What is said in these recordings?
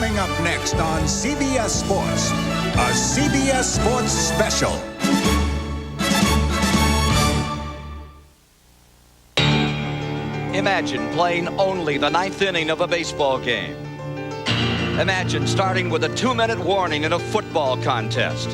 Coming up next on CBS Sports, a CBS Sports special. Imagine playing only the 9th inning of a baseball game. Imagine starting with a 2-minute warning in a football contest.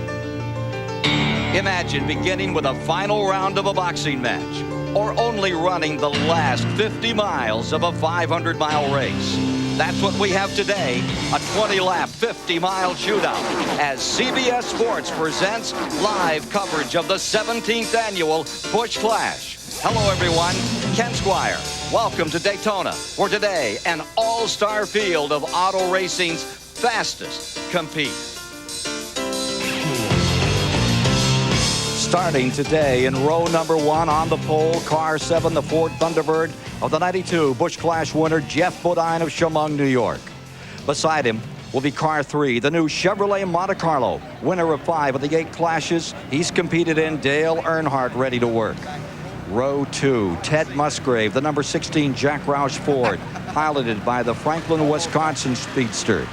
Imagine beginning with a final round of a boxing match, or only running the last 50 miles of a 500-mile race. That's what we have today, a 20-lap, 50-mile shootout, as CBS Sports presents live coverage of the 17th annual Busch Clash. Hello, everyone. Ken Squire. Welcome to Daytona, where today an all-star field of auto racing's fastest compete. Starting today in row number 1 on the pole, car 7, the Ford Thunderbird of the 92 Busch Clash winner, Jeff Bodine of Chemung, New York. Beside him will be car 3, the new Chevrolet Monte Carlo, winner of 5 of the 8 clashes he's competed in, Dale Earnhardt, ready to work. Row 2, Ted Musgrave, the number 16 Jack Roush Ford, piloted by the Franklin, Wisconsin speedster.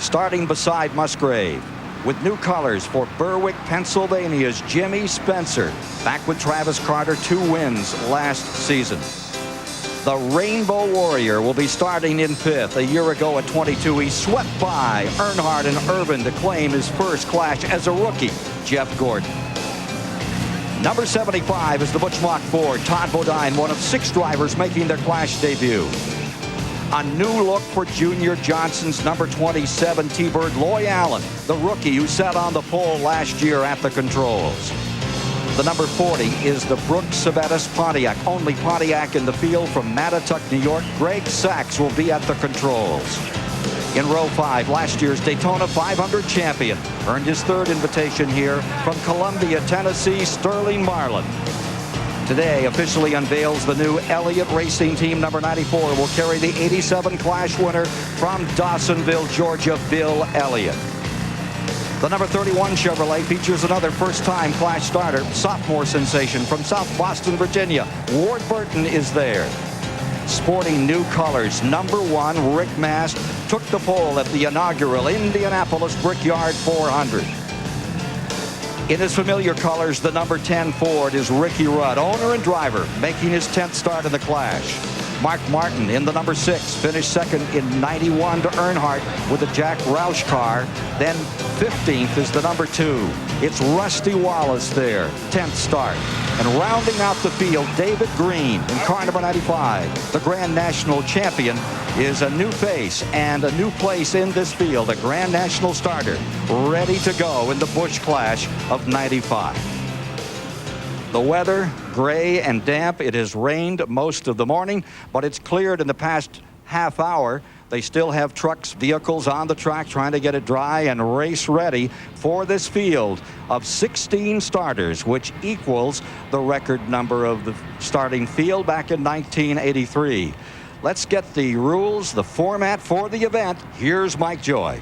Starting beside Musgrave, with new colors for Berwick, Pennsylvania's Jimmy Spencer, back with Travis Carter, 2 wins last season. The Rainbow Warrior will be starting in 5th. A year ago at 22, he swept by Earnhardt and Irvin to claim his first clash as a rookie, Jeff Gordon. Number 75 is the Butch Mock Ford. Todd Bodine, one of 6 drivers making their clash debut. A new look for Junior Johnson's number 27 T-Bird, Loy Allen, the rookie who sat on the pole last year at the controls. The number 40 is the Brooks Savettis Pontiac, only Pontiac in the field from Mattatuck, New York. Greg Sachs will be at the controls. In row 5, last year's Daytona 500 champion, earned his 3rd invitation here from Columbia, Tennessee, Sterling Marlin. Today officially unveils the new Elliott Racing Team. Number 94 will carry the 87 Clash winner from Dawsonville, Georgia, Bill Elliott. The number 31 Chevrolet features another first-time Clash starter, sophomore sensation from South Boston, Virginia. Ward Burton is there. Sporting new colors, number 1, Rick Mast, took the pole at the inaugural Indianapolis Brickyard 400. In his familiar colors, the number 10 Ford is Ricky Rudd, owner and driver, making his 10th start in the Clash. Mark Martin in the number 6 finished 2nd in 91 to Earnhardt with the Jack Roush car. Then 15th is the number 2. It's Rusty Wallace there, 10th start. And rounding out the field, David Green in car number 95. The Grand National champion is a new face and a new place in this field, a Grand National starter, ready to go in the Busch Clash of 95. The weather, gray and damp. It has rained most of the morning, but it's cleared in the past half hour. They still have trucks, vehicles on the track trying to get it dry and race ready for this field of 16 starters, which equals the record number of the starting field back in 1983. Let's get the rules, the format for the event. Here's Mike Joy.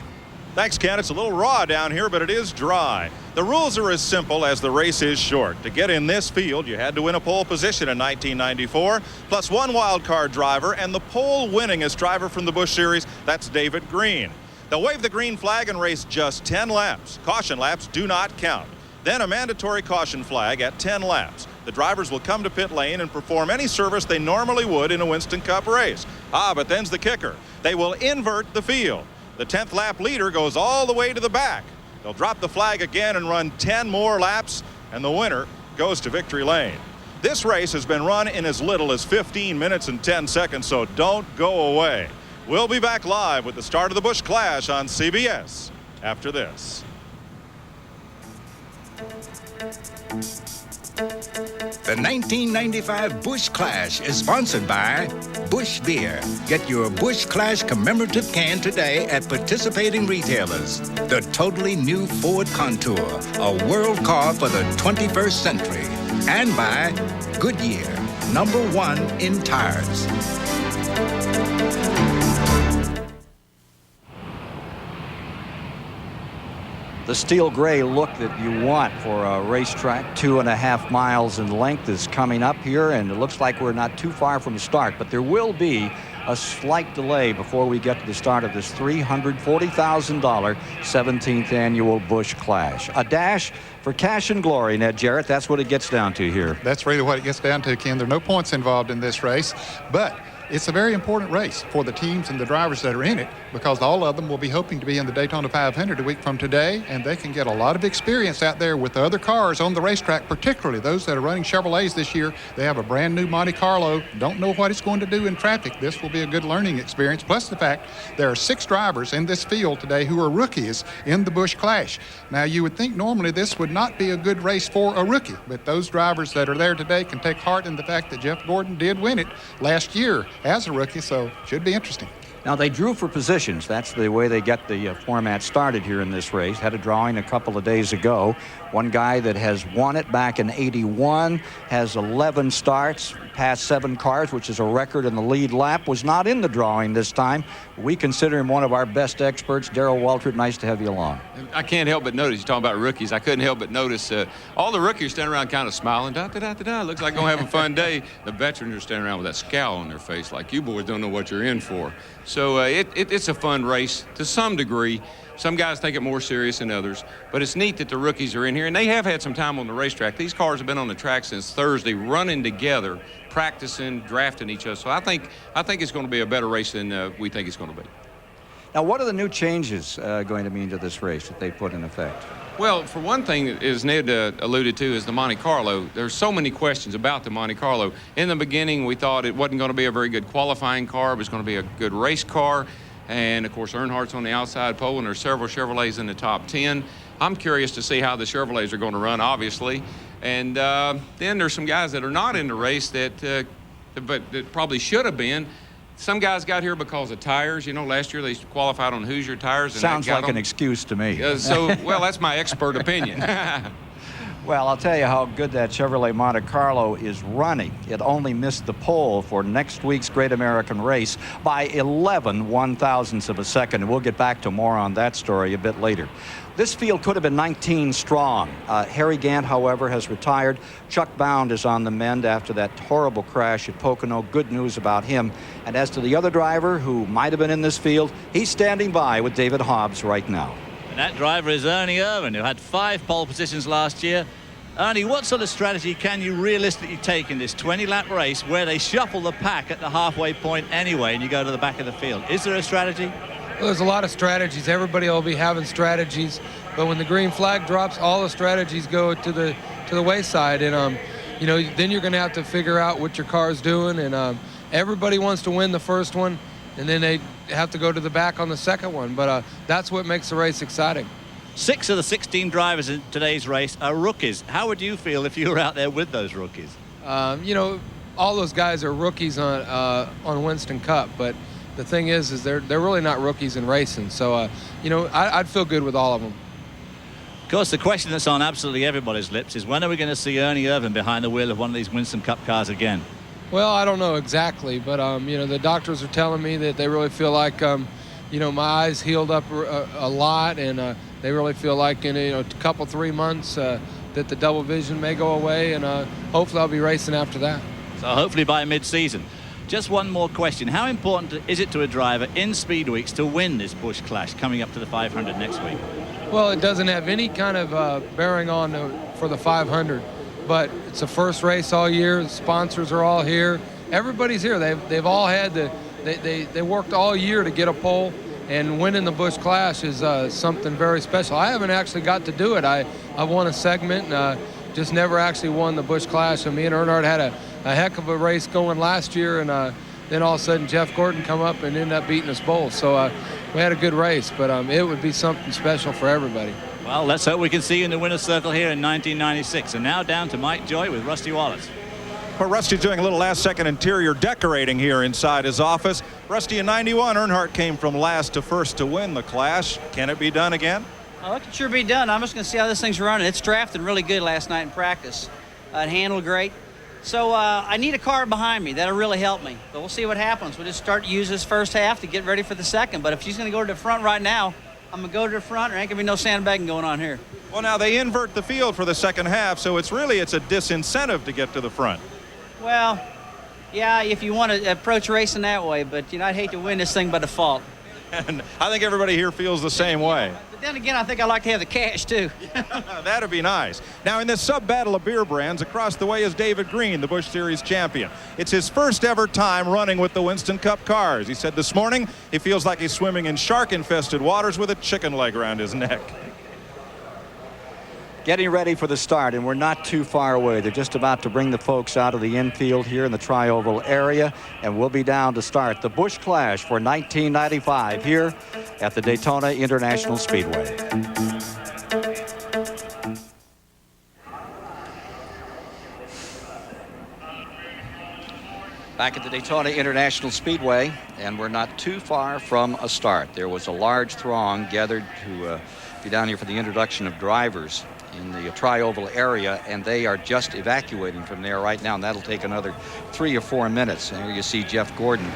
Thanks, Ken. It's a little raw down here, but it is dry. The rules are as simple as the race is short. To get in this field, you had to win a pole position in 1994, plus 1 wild card driver, and the pole winningest driver from the Busch Series, that's David Green. They'll wave the green flag and race just 10 laps. Caution laps do not count. Then a mandatory caution flag at 10 laps. The drivers will come to pit lane and perform any service they normally would in a Winston Cup race. But then's the kicker. They will invert the field. The 10th lap leader goes all the way to the back. They'll drop the flag again and run 10 more laps, and the winner goes to victory lane. This race has been run in as little as 15 minutes and 10 seconds, so don't go away. We'll be back live with the start of the Busch Clash on CBS after this. The 1995 Busch Clash is sponsored by Busch Beer. Get your Busch Clash commemorative can today at participating retailers. The totally new Ford Contour, a world car for the 21st century. And by Goodyear, #1 in tires. The steel gray look that you want for a racetrack, 2.5 miles in length, is coming up here, and it looks like we're not too far from the start, but there will be a slight delay before we get to the start of this $340,000 17th annual Busch Clash. A dash for cash and glory, Ned Jarrett. That's what it gets down to here. That's really what it gets down to, Ken. There are no points involved in this race, but it's a very important race for the teams and the drivers that are in it, because all of them will be hoping to be in the Daytona 500 a week from today, and they can get a lot of experience out there with the other cars on the racetrack, particularly those that are running Chevrolets this year. They have a brand new Monte Carlo. Don't know what it's going to do in traffic. This will be a good learning experience, plus the fact there are 6 drivers in this field today who are rookies in the Busch Clash. Now, you would think normally this would not be a good race for a rookie, but those drivers that are there today can take heart in the fact that Jeff Gordon did win it last year as a rookie, so should be interesting. Now, they drew for positions. That's the way they get the format started here in this race. Had a drawing a couple of days ago. One guy that has won it back in '81, has 11 starts, passed 7 cars, which is a record in the lead lap, was not in the drawing this time. We consider him one of our best experts. Darrell Waltrip, nice to have you along. I can't help but notice, you're talking about rookies, I couldn't help but notice all the rookies standing around kind of smiling, da-da-da-da-da, looks like going to have a fun day. The veterans are standing around with that scowl on their face like, you boys don't know what you're in for. So it's a fun race to some degree. Some guys take it more serious than others, but it's neat that the rookies are in here, and they have had some time on the racetrack. These cars have been on the track since Thursday, running together, practicing, drafting each other. So I think it's going to be a better race than we think it's going to be. Now, what are the new changes going to mean to this race that they put in effect? Well, for one thing, as Ned alluded to, is the Monte Carlo. There's so many questions about the Monte Carlo. In the beginning, we thought it wasn't going to be a very good qualifying car. It was going to be a good race car. And, of course, Earnhardt's on the outside pole, and there's several Chevrolets in the top 10. I'm curious to see how the Chevrolets are going to run, obviously. And then there's some guys that are not in the race that probably should have been. Some guys got here because of tires. You know, last year they qualified on Hoosier tires. And sounds like an excuse to me. Well, that's my expert opinion. Well, I'll tell you how good that Chevrolet Monte Carlo is running. It only missed the pole for next week's Great American Race by 11 one-thousandths of a second. And we'll get back to more on that story a bit later. This field could have been 19 strong. Harry Gant, however, has retired. Chuck Bound is on the mend after that horrible crash at Pocono. Good news about him. And as to the other driver who might have been in this field, he's standing by with David Hobbs right now. And that driver is Ernie Irvan, who had 5 pole positions last year. Ernie, what sort of strategy can you realistically take in this 20-lap race where they shuffle the pack at the halfway point anyway and you go to the back of the field? Is there a strategy? Well, there's a lot of strategies. Everybody will be having strategies, but when the green flag drops, all the strategies go to the wayside, and you know, then you're going to have to figure out what your car's doing, and everybody wants to win the first one, and then they have to go to the back on the second one, but that's what makes the race exciting. 6 of the 16 drivers in today's race are rookies. How would you feel if you were out there with those rookies? You know, all those guys are rookies on Winston Cup, but the thing is they're really not rookies in racing. So, you know, I'd feel good with all of them. Of course, the question that's on absolutely everybody's lips is when are we going to see Ernie Irvan behind the wheel of one of these Winston Cup cars again? Well, I don't know exactly, but, you know, the doctors are telling me that they really feel like, you know, my eyes healed up a lot, and they really feel like in a couple, 3 months that the double vision may go away, and hopefully I'll be racing after that. So hopefully by mid-season. Just one more question. How important is it to a driver in Speed Weeks to win this Busch Clash coming up to the 500 next week? Well, it doesn't have any kind of bearing on for the 500, but it's the first race all year. The sponsors are all here. Everybody's here. They've all had they worked all year to get a pole, and winning the Busch Clash is something very special. I haven't actually got to do it. I won a segment, and just never actually won the Busch Clash. And me and Earnhardt had a heck of a race going last year, and then all of a sudden Jeff Gordon come up and ended up beating us both. So we had a good race, but it would be something special for everybody. Well, let's hope we can see you in the winner's circle here in 1996. And now down to Mike Joy with Rusty Wallace. Well, Rusty's doing a little last-second interior decorating here inside his office. Rusty, in '91, Earnhardt came from last to first to win the Clash. Can it be done again? Oh, it can sure be done. I'm just going to see how this thing's running. It's drafted really good last night in practice. It handled great. So I need a car behind me. That'll really help me. But we'll see what happens. We'll just start to use this first half to get ready for the second. But if she's going to go to the front right now, I'm going to go to the front. There ain't going to be no sandbagging going on here. Well, now they invert the field for the second half, so it's a disincentive to get to the front. Well, Yeah, if you want to approach racing that way, but I'd hate to win this thing by default. And I think everybody here feels the same way. But then again, I think I like to have the cash too. That'd be nice. Now, in this sub-battle of beer brands, across the way is David Green, the Busch Series champion. It's his first ever time running with the Winston Cup cars. He said this morning he feels like he's swimming in shark-infested waters with a chicken leg around his neck. Getting ready for the start, and we're not too far away. They're just about to bring the folks out of the infield here in the tri-oval area, and we'll be down to start the Busch Clash for 1995 here at the Daytona International Speedway. Back at the Daytona International Speedway, and we're not too far from a start. There was a large throng gathered to be down here for the introduction of drivers in the tri-oval area, and they are just evacuating from there right now, and that'll take another 3 or 4 minutes. And here you see Jeff Gordon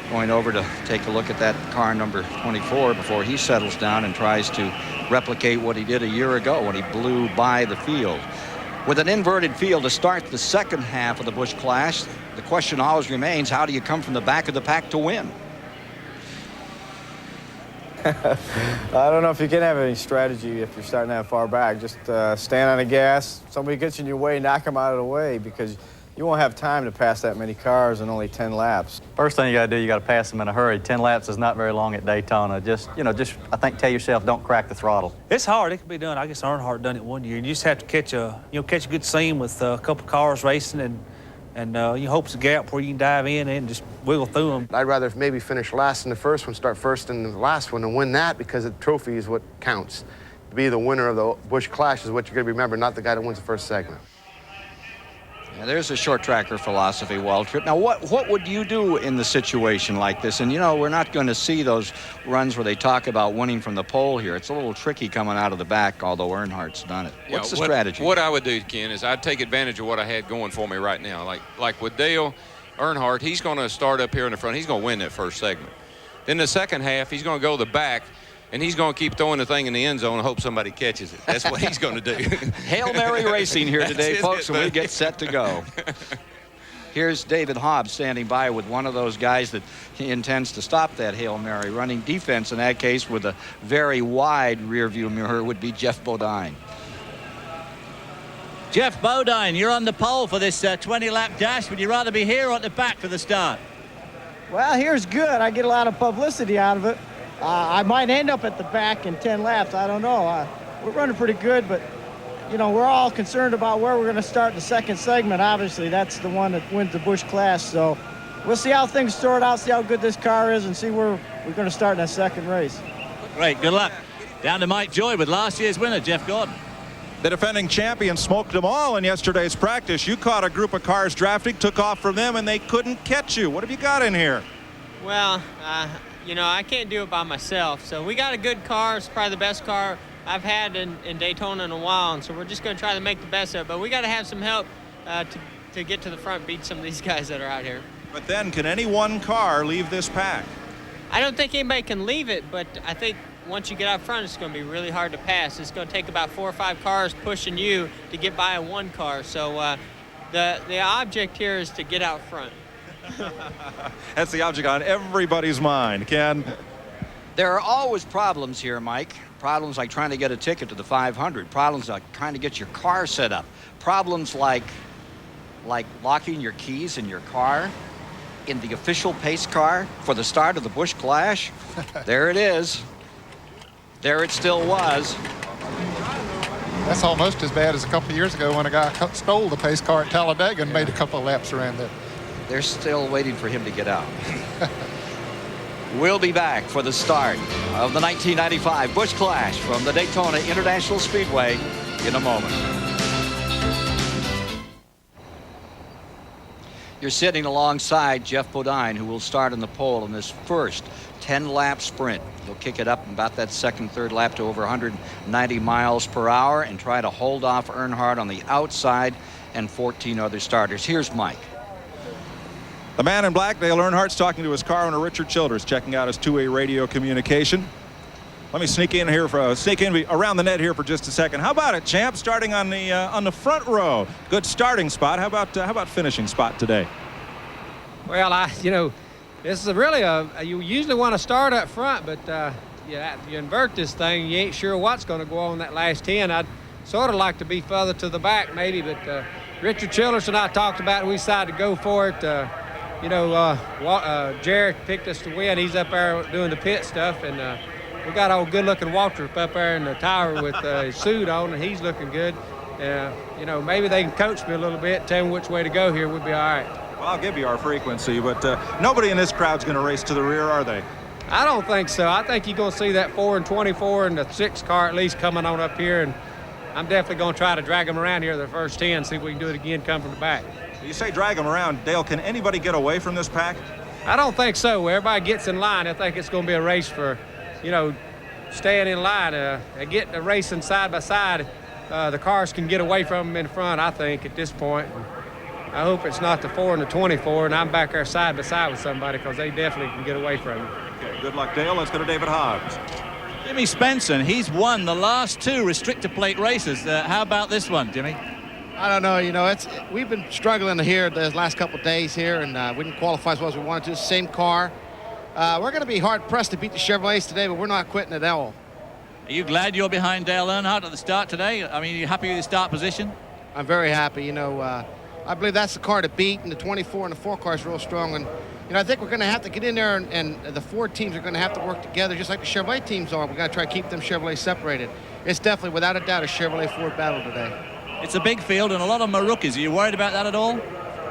going over to take a look at that car number 24 before he settles down and tries to replicate what he did a year ago when he blew by the field. With an inverted field to start the second half of the Busch Clash, the question always remains, how do you come from the back of the pack to win? I don't know if you can have any strategy if you're starting that far back. Just stand on the gas. Somebody gets in your way, knock them out of the way, because you won't have time to pass that many cars in only 10 laps. First thing you got to do, you got to pass them in a hurry. 10 laps is not very long at Daytona. Just I think tell yourself, don't crack the throttle. It's hard. It can be done. I guess Earnhardt done it one year. You just have to catch a good scene with a couple cars racing, and you hope's a gap where you can dive in and just wiggle through them. I'd rather maybe finish last in the first one, start first in the last one, and win that, because the trophy is what counts. To be the winner of the Busch Clash is what you're going to remember, not the guy that wins the first segment. Yeah, there's a short tracker philosophy, Waltrip. Now, what would you do in the situation like this? And, we're not going to see those runs where they talk about winning from the pole here. It's a little tricky coming out of the back, although Earnhardt's done it. What's the strategy? What I would do, Ken, is I'd take advantage of what I had going for me right now. Like with Dale Earnhardt, he's going to start up here in the front. He's going to win that first segment. Then the second half, he's going to go to the back, and he's going to keep throwing the thing in the end zone and hope somebody catches it. That's what he's going to do. Hail Mary racing here today, folks, and we get set to go. Here's David Hobbs standing by with one of those guys that he intends to stop that Hail Mary. Running defense in that case with a very wide rearview mirror would be Jeff Bodine. Jeff Bodine, you're on the pole for this 20-lap dash. Would you rather be here or at the back for the start? Well, here's good. I get a lot of publicity out of it. I might end up at the back in 10 laps. I don't know. We're running pretty good, but, we're all concerned about where we're going to start the second segment. Obviously, that's the one that wins the Busch Clash. So we'll see how things sort out, see how good this car is, and see where we're going to start in that second race. Great. Good luck. Down to Mike Joy with last year's winner, Jeff Gordon. The defending champion smoked them all in yesterday's practice. You caught a group of cars drafting, took off from them, and they couldn't catch you. What have you got in here? Well, I can't do it by myself. So we got a good car. It's probably the best car I've had in Daytona in a while. And so we're just going to try to make the best of it. But we got to have some help to get to the front, beat some of these guys that are out here. But then, can any one car leave this pack? I don't think anybody can leave it, but I think once you get out front, it's going to be really hard to pass. It's going to take about 4 or 5 cars pushing you to get by one car. So the object here is to get out front. That's the object on everybody's mind, Ken. There are always problems here, Mike. Problems like trying to get a ticket to the 500. Problems like trying to get your car set up. Problems like locking your keys in your car in the official pace car for the start of the Busch Clash. There it is. There it still was. That's almost as bad as a couple of years ago when a guy stole the pace car at Talladega and made a couple of laps around there. They're still waiting for him to get out. We'll be back for the start of the 1995 Busch Clash from the Daytona International Speedway in a moment. You're sitting alongside Jeff Bodine, who will start on the pole in this first 10-lap sprint. He'll kick it up in about that second, third lap to over 190 miles per hour and try to hold off Earnhardt on the outside and 14 other starters. Here's Mike. The man in black, Dale Earnhardt's talking to his car owner, Richard Childress, checking out his two-way radio communication. Let me sneak in around the net here for just a second. How about it, champ? Starting on the front row. Good starting spot. How about finishing spot today? Well, this is really you usually want to start up front, but you invert this thing, you ain't sure what's going to go on that last 10. I'd sort of like to be further to the back maybe, but Richard Childress and I talked about it. We decided to go for it. Jared picked us to win. He's up there doing the pit stuff, and we got old good-looking Walter up there in the tower with his suit on, and he's looking good. Maybe they can coach me a little bit, tell me which way to go here. We'll be all right. Well, I'll give you our frequency, but nobody in this crowd's going to race to the rear, are they? I don't think so. I think you're going to see that 4 and 24 and the 6 car at least coming on up here, and I'm definitely going to try to drag them around here the first 10, see if we can do it again, come from the back. You say drag them around. Dale, can anybody get away from this pack? I don't think so. Where everybody gets in line, I think it's going to be a race for, staying in line. Getting a racing side by side, the cars can get away from them in front, I think, at this point. I hope it's not the 4 and the 24, and I'm back there side by side with somebody, because they definitely can get away from me. Okay, good luck, Dale. Let's go to David Hobbs. Jimmy Spencer, he's won the last 2 restrictor plate races. How about this one, Jimmy? I don't know. We've been struggling here the last couple of days here, and we didn't qualify as well as we wanted to. Same car. We're going to be hard-pressed to beat the Chevrolets today, but we're not quitting at all. Are you glad you're behind Dale Earnhardt at the start today? I mean, are you happy with your start position? I'm very happy. I believe that's the car to beat, and the 24 and the 4 car is real strong. And I think we're going to have to get in there, and the 4 teams are going to have to work together, just like the Chevrolet teams are. We're going to try to keep them Chevrolet separated. It's definitely, without a doubt, a Chevrolet-Ford battle today. It's a big field, and a lot of them are rookies. Are you worried about that at all?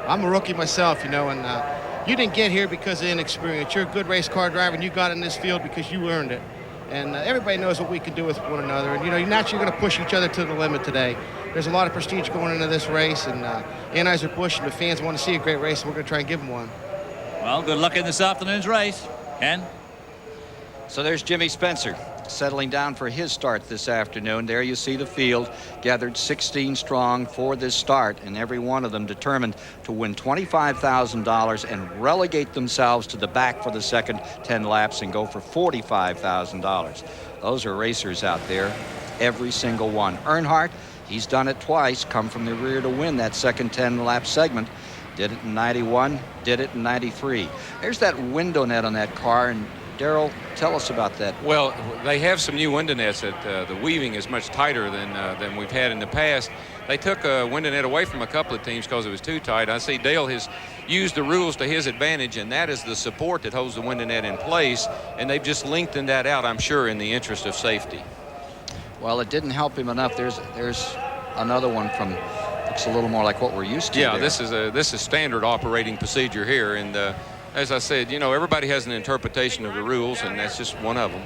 I'm a rookie myself, and you didn't get here because of inexperience. You're a good race car driver, and you got in this field because you earned it. And everybody knows what we can do with one another. And, you're naturally going to push each other to the limit today. There's a lot of prestige going into this race, and Anheuser-Busch and the fans want to see a great race, and we're going to try and give them one. Well, good luck in this afternoon's race. Ken? So there's Jimmy Spencer settling down for his start this afternoon. There you see the field gathered 16 strong for this start, and every one of them determined to win $25,000 and relegate themselves to the back for the second 10 laps and go for $45,000. Those are racers out there, every single one. Earnhardt, he's done it twice, come from the rear to win that second 10-lap segment. Did it in 91, did it in 93. There's that window net on that car, and Darrell, tell us about that. Well, they have some new window nets that the weaving is much tighter than we've had in the past. They took a window net away from a couple of teams because it was too tight. I see Dale has used the rules to his advantage, and that is the support that holds the window net in place, and they've just lengthened that out, I'm sure, in the interest of safety. Well, it didn't help him enough. There's another one from, looks a little more like what we're used to. Yeah, there. this is standard operating procedure here, and as I said, everybody has an interpretation of the rules, and that's just one of them.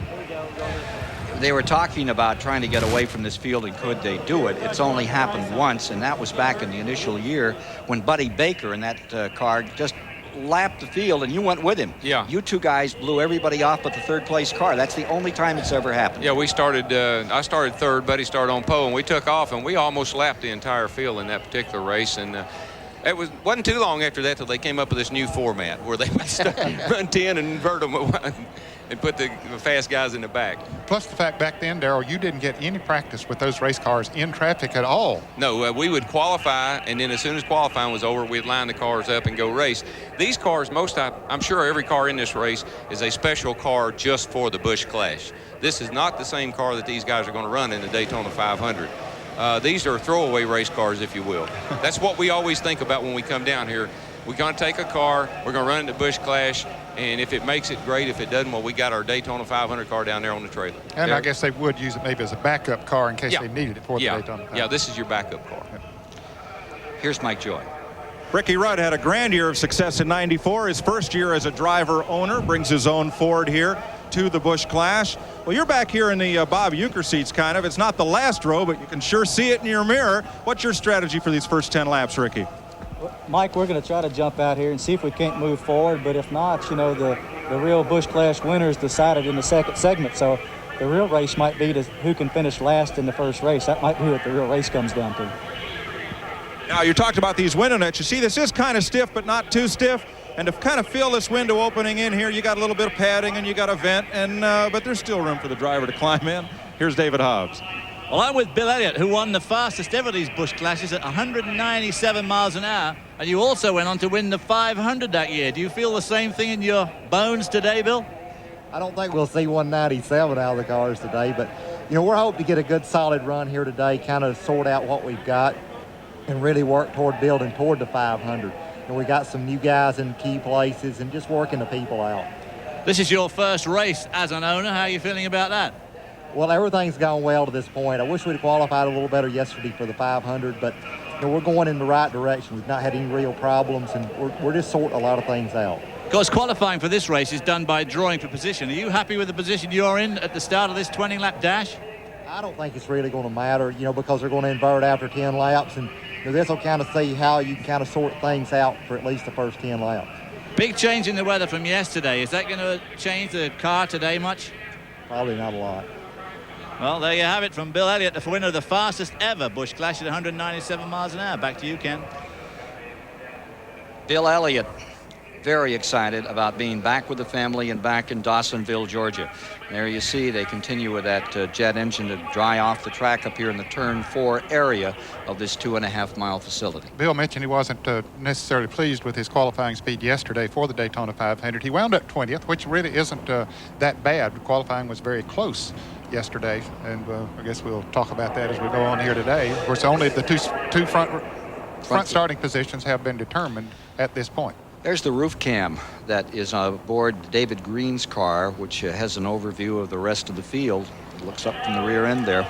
They were talking about trying to get away from this field, and could they do it? It's only happened once, and that was back in the initial year when Buddy Baker in that car just lapped the field, and you went with him. Yeah. You two guys blew everybody off but the third-place car. That's the only time it's ever happened. Yeah, we started, I started third, Buddy started on pole, and we took off, and we almost lapped the entire field in that particular race, and it wasn't too long after that till they came up with this new format where they would run 10 and invert them and put the fast guys in the back. Plus the fact back then, Darrell, you didn't get any practice with those race cars in traffic at all. No, we would qualify, and then as soon as qualifying was over, we'd line the cars up and go race. These cars, I'm sure every car in this race is a special car just for the Busch Clash. This is not the same car that these guys are going to run in the Daytona 500. These are throwaway race cars, if you will. That's what we always think about when we come down here. We're going to take a car, we're going to run it to Busch Clash, and if it makes it, great. If it doesn't, well, we got our Daytona 500 car down there on the trailer. And I guess they would use it maybe as a backup car in case they needed it for the Daytona 500. Yeah, this is your backup car. Here's Mike Joy. Ricky Rudd had a grand year of success in '94. His first year as a driver-owner, brings his own Ford here to the Busch Clash. Well, you're back here in the Bob Uecker seats, kind of. It's not the last row, but you can sure see it in your mirror. What's your strategy for these first 10 laps, Ricky? Mike, we're going to try to jump out here and see if we can't move forward, but if not, the real Busch Clash winners decided in the second segment, so the real race might be to who can finish last in the first race. That might be what the real race comes down to. Now, you talked about these window nets. You see, this is kind of stiff, but not too stiff. And to kind of feel this window opening in here, you got a little bit of padding and you got a vent, and but there's still room for the driver to climb in. Here's David Hobbs. Well, I'm with Bill Elliott, who won the fastest ever of these Busch Clashes at 197 miles an hour. And you also went on to win the 500 that year. Do you feel the same thing in your bones today, Bill? I don't think we'll see 197 out of the cars today, but, you know, we're hoping to get a good solid run here today, kind of sort out what we've got and really work toward building toward the 500. And we got some new guys in key places and just working the people out. This is your first race as an owner. How are you feeling about that? Well, everything's gone well to this point. I wish we'd qualified a little better yesterday for the 500, but you know, we're going in the right direction. We've not had any real problems, and we're just sorting a lot of things out. Of course, qualifying for this race is done by drawing for position. Are you happy with the position you're in at the start of this 20-lap dash? I don't think it's really going to matter, you know, because they're going to invert after 10 laps, and you know, this will kind of see how you can kind of sort things out for at least the first 10 laps. Big change in the weather from yesterday. Is that going to change the car today much? Probably not a lot. Well, there you have it from Bill Elliott, the winner of the fastest ever Busch Clash at 197 miles an hour. Back to you, Ken. Bill Elliott, very excited about being back with the family and back in Dawsonville, Georgia. There you see they continue with that jet engine to dry off the track up here in the turn 4 area of this 2.5-mile facility. Bill mentioned he wasn't necessarily pleased with his qualifying speed yesterday for the Daytona 500. He wound up 20th, which really isn't that bad. Qualifying was very close yesterday, and I guess we'll talk about that as we go on here today. Of course, only the two front starting positions have been determined at this point. There's the roof cam that is aboard David Green's car, which has an overview of the rest of the field. It looks up from the rear end there.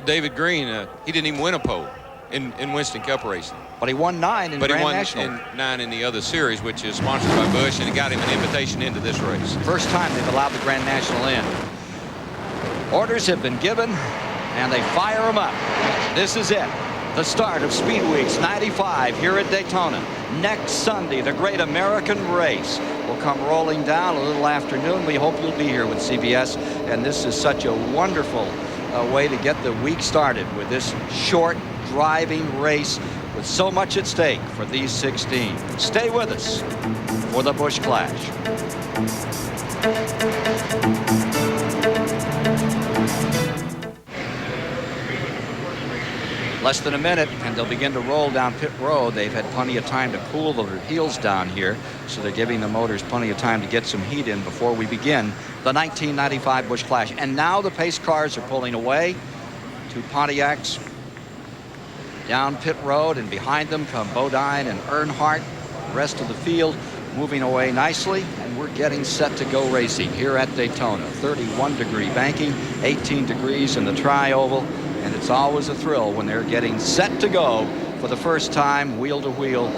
David Green, he didn't even win a pole in Winston Cup racing. But he won 9 in Grand National. But he won 9 in the other series, which is sponsored by Busch, and it got him an invitation into this race. First time they've allowed the Grand National in. Orders have been given, and they fire them up. This is it. The start of Speedweeks 95 here at Daytona. Next Sunday, the Great American Race will come rolling down a little afternoon. We hope you'll be here with CBS. And this is such a wonderful way to get the week started with this short driving race with so much at stake for these 16. Stay with us for the Busch Clash. Less than a minute, and they'll begin to roll down pit road. They've had plenty of time to cool their heels down here, so they're giving the motors plenty of time to get some heat in before we begin the 1995 Busch Clash. And now the pace cars are pulling away. 2 Pontiacs down pit road, and behind them come Bodine and Earnhardt. The rest of the field moving away nicely, and we're getting set to go racing here at Daytona. 31-degree banking, 18 degrees in the tri-oval. And it's always a thrill when they're getting set to go for the first time, wheel-to-wheel,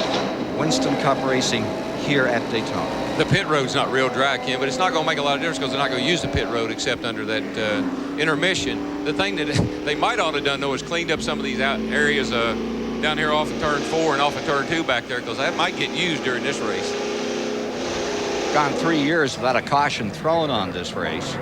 Winston Cup racing here at Daytona. The pit road's not real dry, Ken, but it's not going to make a lot of difference because they're not going to use the pit road except under that intermission. The thing that they might ought to have done, though, is cleaned up some of these areas down here off of turn 4 and off of turn 2 back there, because that might get used during this race. Gone 3 years without a caution thrown on this race.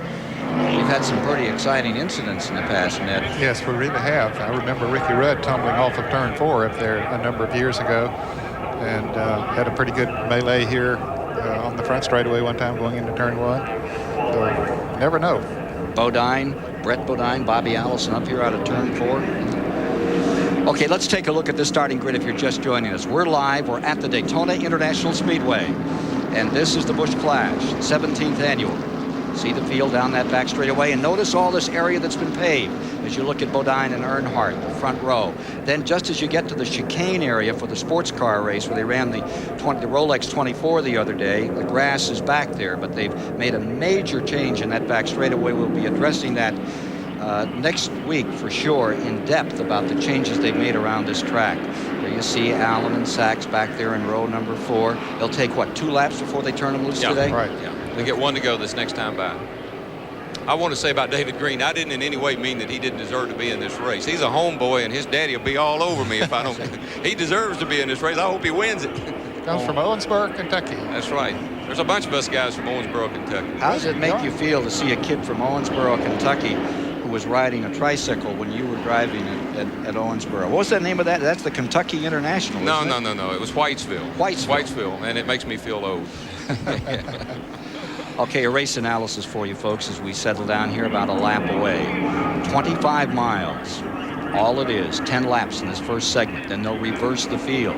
We've had some pretty exciting incidents in the past, Ned. Yes, we really have. I remember Ricky Rudd tumbling off of turn 4 up there a number of years ago, and had a pretty good melee here on the front straightaway one time going into turn 1. So, never know. Bodine, Brett Bodine, Bobby Allison up here out of turn 4. Okay, let's take a look at the starting grid if you're just joining us. We're live. We're at the Daytona International Speedway, and this is the Busch Clash, 17th annual. See the field down that back straightaway, and notice all this area that's been paved as you look at Bodine and Earnhardt, the front row. Then just as you get to the chicane area for the sports car race where they ran the Rolex 24 the other day, the grass is back there, but they've made a major change in that back straightaway. We'll be addressing that next week for sure in depth about the changes they've made around this track. There you see Allen and Sachs back there in row number 4. They'll take, what, 2 laps before they turn them loose today? Right. Yeah. They get 1 to go this next time by. I want to say about David Green, I didn't in any way mean that he didn't deserve to be in this race. He's a homeboy, and his daddy will be all over me if I don't. He deserves to be in this race. I hope he wins it. Comes from Owensboro, Kentucky. That's right. There's a bunch of us guys from Owensboro, Kentucky. How does it make you feel to see a kid from Owensboro, Kentucky, who was riding a tricycle when you were driving at Owensboro? What was the name of that? That's the Kentucky International. No. It was Whitesville. Whitesville, and it makes me feel old. Okay, a race analysis for you folks as we settle down here about a lap away. 25 miles. All it is, 10 laps in this first segment. Then they'll reverse the field.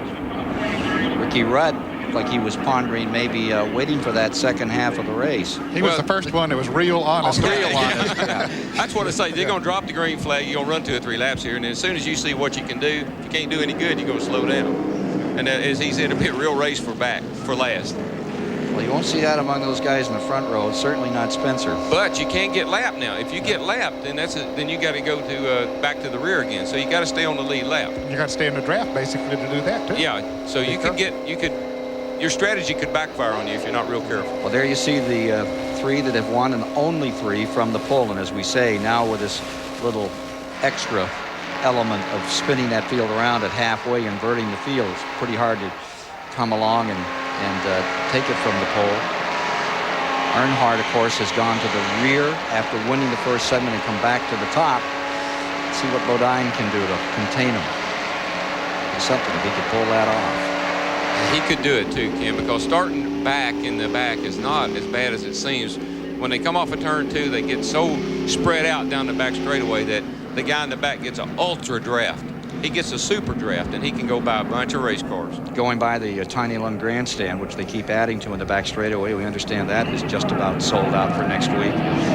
Ricky Rudd looked like he was pondering maybe waiting for that second half of the race. He was the first one that was real honest. Real honest, yeah. That's what I say. They're going to drop the green flag. You're going to run 2 or 3 laps here, and as soon as you see what you can do, if you can't do any good, you're going to slow down. And as he said, it'll be a real race for last. Well, you won't see that among those guys in the front row. Certainly not Spencer. But you can't get lapped now. If you get lapped, then then you got to go to back to the rear again. So you got to stay on the lead lap. You got to stay in the draft basically to do that too. Yeah. So your strategy could backfire on you if you're not real careful. Well, there you see the 3 that have won, and only 3 from the pole. And as we say, now with this little extra element of spinning that field around at halfway, inverting the field, it's pretty hard to come along and take it from the pole. Earnhardt, of course, has gone to the rear after winning the first segment and come back to the top. Let's see what Bodine can do to contain him. It's something if he could pull that off. He could do it too, Ken, because starting back in the back is not as bad as it seems. When they come off of turn 2, they get so spread out down the back straightaway that the guy in the back gets an ultra draft. He gets a super draft, and he can go by a bunch of race cars. Going by the Tiny Lund Grandstand, which they keep adding to in the back straightaway, we understand that is just about sold out for next week.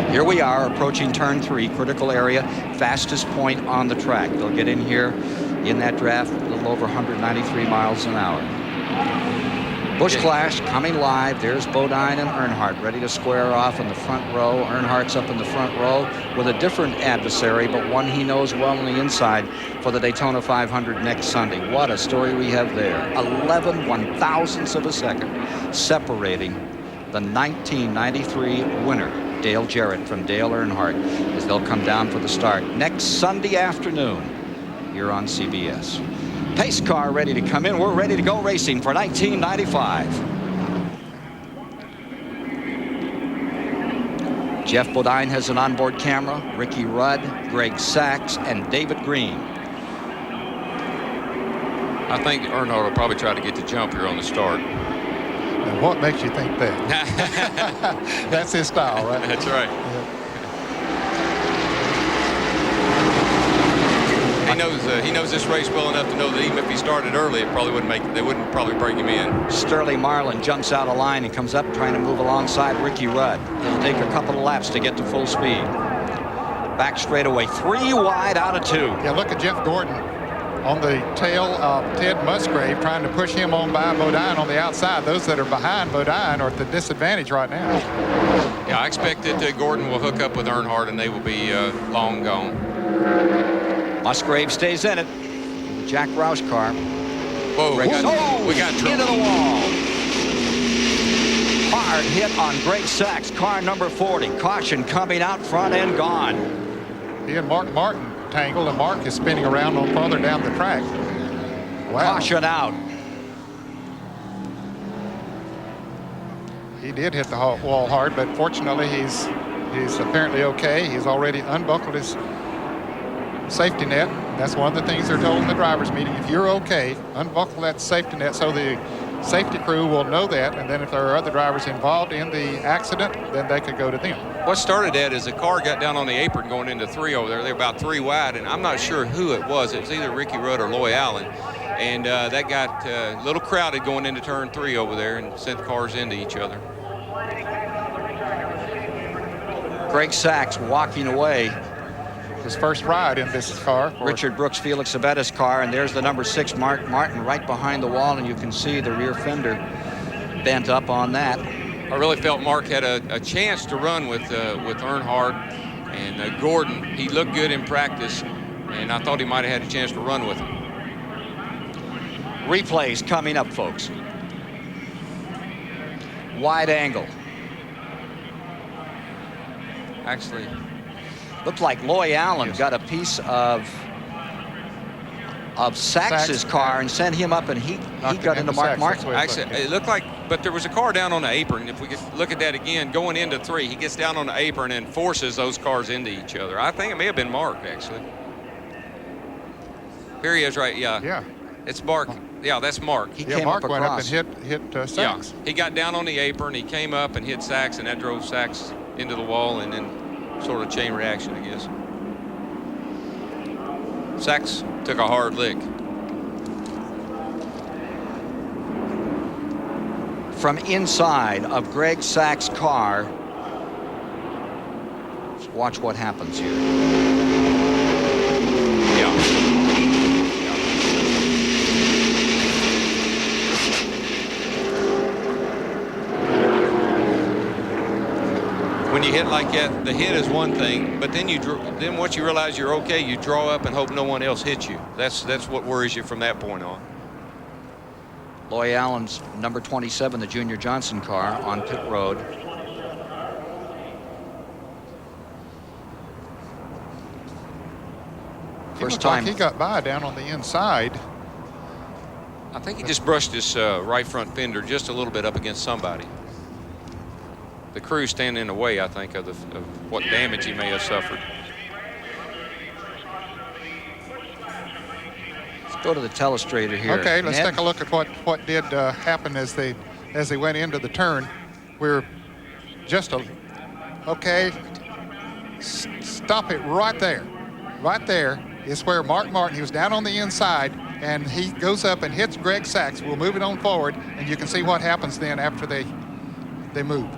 Here we are approaching turn 3, critical area, fastest point on the track. They'll get in here in that draft a little over 193 miles an hour. Busch Clash coming live. There's Bodine and Earnhardt ready to square off in the front row. Earnhardt's up in the front row with a different adversary, but one he knows well on the inside for the Daytona 500 next Sunday. What a story we have there. 11 one-thousandths of a second separating the 1993 winner, Dale Jarrett, from Dale Earnhardt, as they'll come down for the start next Sunday afternoon here on CBS. Pace car ready to come in. We're ready to go racing for 1995. Jeff Bodine has an onboard camera. Ricky Rudd, Greg Sachs, and David Green. I think Earnhardt will probably try to get the jump here on the start. And what makes you think that? That's his style, right? That's right. Yeah. He knows this race well enough to know that even if he started early, they wouldn't probably break him in. Sterling Marlin jumps out of line and comes up trying to move alongside Ricky Rudd. It'll take a couple of laps to get to full speed. Back straightaway, 3 wide out of 2. Yeah, look at Jeff Gordon on the tail of Ted Musgrave trying to push him on by Bodine on the outside. Those that are behind Bodine are at the disadvantage right now. Yeah, I expect that Gordon will hook up with Earnhardt and they will be long gone. Musgrave stays in it. Jack Roush car. Whoa, we got trouble. Into the wall. Hard hit on Greg Sachs, car number 40. Caution coming out front and gone. He and Mark Martin tangled, and Mark is spinning around on farther down the track. Wow. Caution out. He did hit the wall hard, but fortunately he's apparently okay. He's already unbuckled his safety net. That's one of the things they're told in the drivers meeting. If you're okay, unbuckle that safety net so the safety crew will know that, and then if there are other drivers involved in the accident, then they could go to them. What started that is a car got down on the apron going into 3 over there. They're about 3 wide, and I'm not sure who it was. It was either Ricky Rudd or Loy Allen, and that got a little crowded going into turn 3 over there and sent cars into each other. Greg Sachs walking away. His first ride in this car. Richard Brooks, Felix Sabetta's car, and there's the number 6 Mark Martin right behind the wall, and you can see the rear fender bent up on that. I really felt Mark had a chance to run with Earnhardt and Gordon. He looked good in practice, and I thought he might have had a chance to run with him. Replays coming up, folks. Wide angle. Actually, looked like Loy Allen got a piece of Sachs's car and sent him up, and he got into Mark Martin. Actually, it looked like, but there was a car down on the apron. If we could look at that again, going into 3, he gets down on the apron and forces those cars into each other. I think it may have been Mark, actually. Here he is, right? Yeah. Yeah. It's Mark. Yeah, that's Mark. He came Mark up went across. up and hit Sachs. Yeah. He got down on the apron. He came up and hit Sachs, and that drove Sachs into the wall, and then sort of chain reaction, I guess. Sachs took a hard lick. from inside of Greg Sachs' car. Let's watch what happens here. When you hit like that, the hit is one thing, but then then once you realize you're okay, you draw up and hope no one else hits you. That's what worries you from that point on. Loy Allen's number 27, the Junior Johnson car, on pit road. First time he got by down on the inside. I think he just brushed his right front fender just a little bit up against somebody. The crew standing in the way, I think, of what damage he may have suffered. Let's go to the telestrator here. Okay, let's take a look at what did happen as they went into the turn. We're just okay. Stop it right there. Right there is where Mark Martin, he was down on the inside, and he goes up and hits Greg Sachs. We'll move it on forward, and you can see what happens then after they move.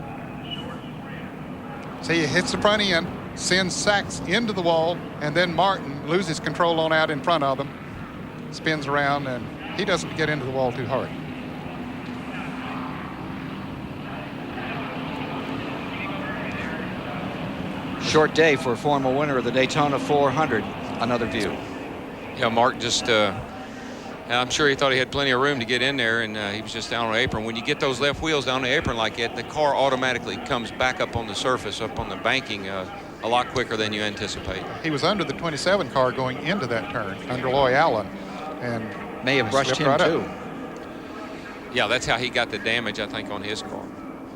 See, he hits the front end, sends Sachs into the wall, and then Martin loses control on out in front of him, spins around, and he doesn't get into the wall too hard. Short day for a former winner of the Daytona 400. Another view. Yeah, Mark just, I'm sure he thought he had plenty of room to get in there, and he was just down on the apron. When you get those left wheels down the apron like that, the car automatically comes back up on the surface, up on the banking, a lot quicker than you anticipate. He was under the 27 car going into that turn, under Loy Allen, and may have brushed him right too. up. Yeah, that's how he got the damage, I think, on his car.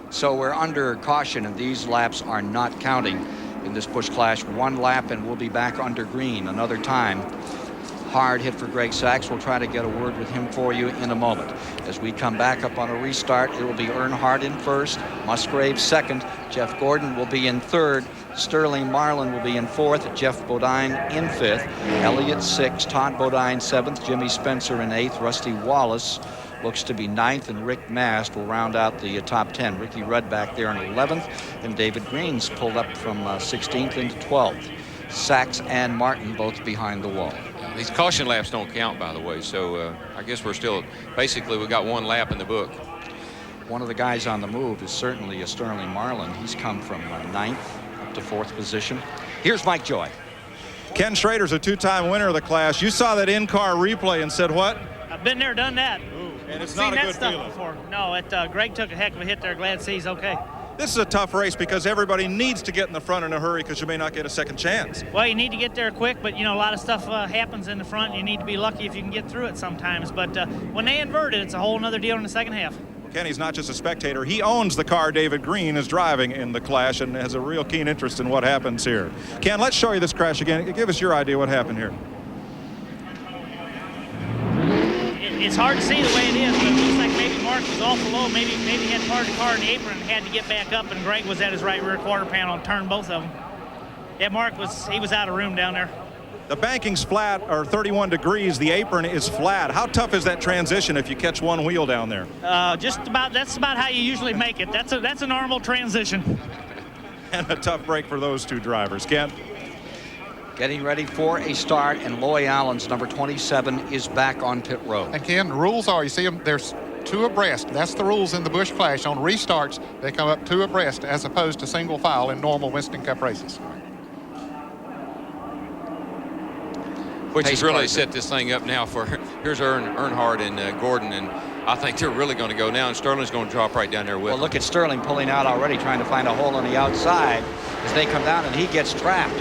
So we're under caution, and these laps are not counting in this Busch Clash. One lap, and we'll be back under green another time. Hard hit for Greg Sachs. We'll try to get a word with him for you in a moment. As we come back up on a restart, it will be Earnhardt in first, Musgrave second, Jeff Gordon will be in third, Sterling Marlin will be in fourth, Jeff Bodine in fifth, Elliott sixth, Todd Bodine seventh, Jimmy Spencer in eighth, Rusty Wallace looks to be ninth, and Rick Mast will round out the top 10. Ricky Rudd back there in 11th, and David Green's pulled up from 16th into 12th. Sachs and Martin both behind the wall. These caution laps don't count, by the way, so I guess we're still, basically, we got one lap in the book. One of the guys on the move is certainly a Sterling Marlin. He's come from 9th up to 4th position. Here's Mike Joy. Ken Schrader's a two-time winner of the Clash. You saw that in-car replay and said what? I've been there, done that. And it's seen not a that good stuff feeling. before. No, Greg took a heck of a hit there. Glad to see he's okay. This is a tough race because everybody needs to get in the front in a hurry because you may not get a second chance. Well, you need to get there quick, but, you know, a lot of stuff happens in the front. You need to be lucky if you can get through it sometimes. But when they invert it, it's a whole other deal in the second half. Well, Kenny's not just a spectator. He owns the car David Green is driving in the Clash and has a real keen interest in what happens here. Ken, let's show you this crash again. Give us your idea what happened here. It's hard to see the way it is, but it looks like maybe Mark was awful low. Maybe he had part of the car in the apron and had to get back up, and Greg was at his right rear quarter panel and turned both of them. Yeah, Mark was out of room down there. The banking's flat, or 31 degrees. The apron is flat. How tough is that transition if you catch one wheel down there? That's about how you usually make it. That's a normal transition. And a tough break for those two drivers. Ken? Getting ready for a start, and Loy Allen's number 27 is back on pit road. And Ken, the rules are, you see them, there's two abreast. That's the rules in the Busch Clash. On restarts, they come up two abreast as opposed to single file in normal Winston Cup races. Which has really set this thing up now for, here's Earnhardt and Gordon, and I think they're really going to go now, and Sterling's going to drop right down there with Well, look at Sterling pulling out already, trying to find a hole on the outside as they come down, and he gets trapped.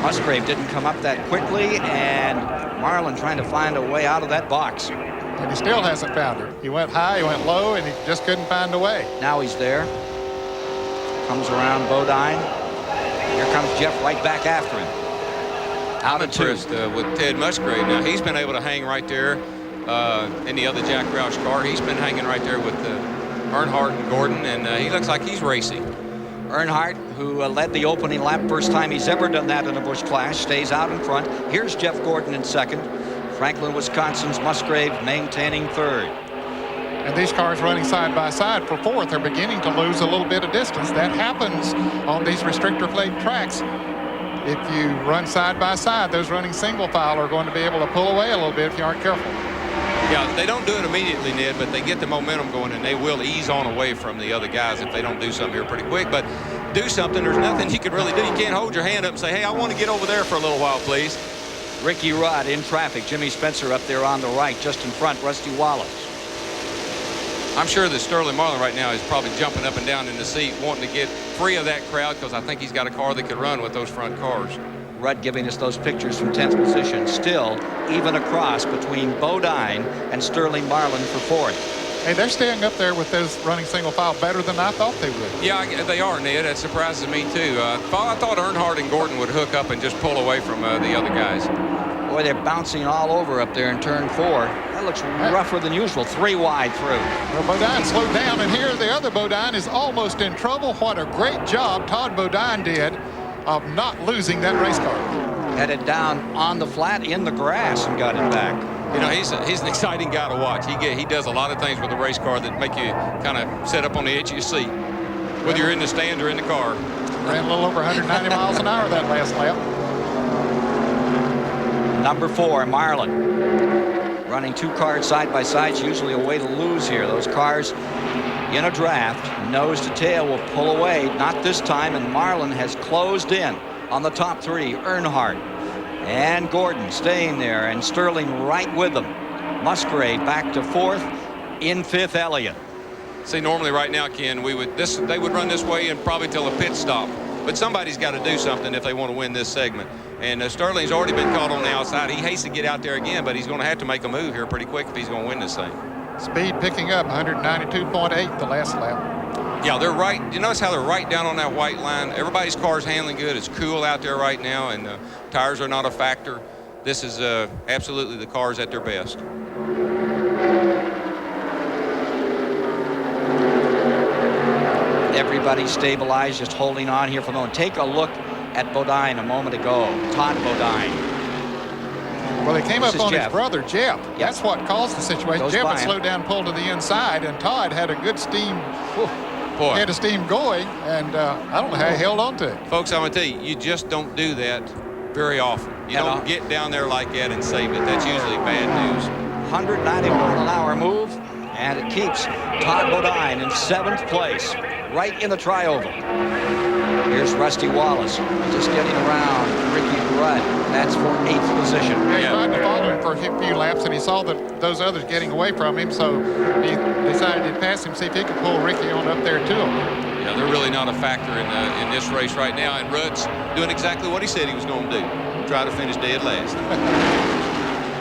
Musgrave didn't come up that quickly, and Marlin trying to find a way out of that box. And he still hasn't found it. He went high, he went low, and he just couldn't find a way. Now he's there. Comes around Bodine. Here comes Jeff right back after him. I'm impressed with Ted Musgrave. Now, he's been able to hang right there in the other Jack Roush car. He's been hanging right there with Earnhardt and Gordon, and he looks like he's racing. Earnhardt, who led the opening lap, first time he's ever done that in a Busch Clash, stays out in front. Here's Jeff Gordon in second. Franklin, Wisconsin's Musgrave maintaining third. And these cars running side by side for fourth are beginning to lose a little bit of distance. That happens on these restrictor plate tracks. If you run side by side, those running single file are going to be able to pull away a little bit if you aren't careful. Yeah, they don't do it immediately, Ned, but they get the momentum going, and they will ease on away from the other guys if they don't do something here pretty quick. But do something. There's nothing you can really do. You can't hold your hand up and say, hey, I want to get over there for a little while, please. Ricky Rudd in traffic. Jimmy Spencer up there on the right, just in front. Rusty Wallace. I'm sure that Sterling Marlin right now is probably jumping up and down in the seat, wanting to get free of that crowd, because I think he's got a car that could run with those front cars. Rudd giving us those pictures from 10th position. Still even across between Bodine and Sterling Marlin for fourth. Hey, they're staying up there with those running single file better than I thought they would. Yeah, they are, Ned. That surprises me, too. I thought Earnhardt and Gordon would hook up and just pull away from the other guys. Boy, they're bouncing all over up there in turn 4. That looks rougher than usual. 3 wide through. Well, Bodine slowed down, and here the other Bodine is almost in trouble. What a great job Todd Bodine did of not losing that race car. Headed down on the flat in the grass and got it back. You know, he's an exciting guy to watch. He does a lot of things with the race car that make you kind of sit up on the edge of your seat, whether you're in the stand or in the car. Ran a little over 190 miles an hour that last lap. Number 4, Marlin. Running 2 cars side by side is usually a way to lose here. Those cars in a draft, nose to tail, will pull away. Not this time, and Marlin has closed in on the top 3. Earnhardt and Gordon staying there, and Sterling right with them. Musgrave back to 4th. In 5th, Elliott. See, normally right now, Ken, they would run this way and probably till a pit stop. But somebody's got to do something if they want to win this segment. And Sterling's already been caught on the outside. He hates to get out there again, but he's going to have to make a move here pretty quick if he's going to win this thing. Speed picking up, 192.8 the last lap. Yeah, they're right. You notice how they're right down on that white line. Everybody's car's handling good. It's cool out there right now, and tires are not a factor. This is absolutely the cars at their best. Everybody stabilized, just holding on here for a moment. Take a look at Bodine a moment ago. Todd Bodine. Well, he came up on Jeff. his brother, Jeff. Yep. That's what caused the situation. Jeff had slowed down, pulled to the inside, and Todd had a good steam. Boy. He had a steam going, and I don't know how he held on to it. Folks, I'm going to tell you, you just don't do that very often. You don't get down there like that and save it. That's usually bad news. 190 mile an hour move, and it keeps Todd Bodine in 7th place, right in the tri-oval. Here's Rusty Wallace, just getting around Ricky Rudd. That's for 8th position. Yeah, he tried to follow him for a few laps, and he saw that those others getting away from him, so he decided to pass him, see if he could pull Ricky on up there to him. Yeah, they're really not a factor in this race right now, and Rudd's doing exactly what he said he was going to do, try to finish dead last.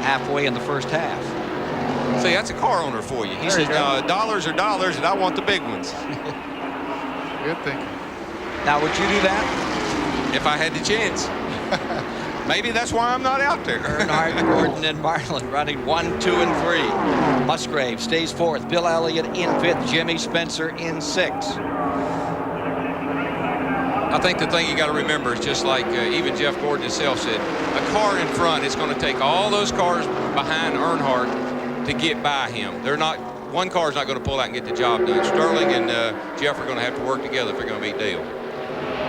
Halfway in the first half. See, that's a car owner for you. He says, dollars are dollars, and I want the big ones. Good thinking. Now, would you do that? If I had the chance. Maybe that's why I'm not out there. Earnhardt, Gordon, and Marlin running 1, 2, and 3. Musgrave stays 4th. Bill Elliott in 5th. Jimmy Spencer in 6th. I think the thing you got to remember is just like even Jeff Gordon himself said, a car in front, it's going to take all those cars behind Earnhardt to get by him. One car's not going to pull out and get the job done. Sterling and Jeff are going to have to work together if they're going to beat Dale.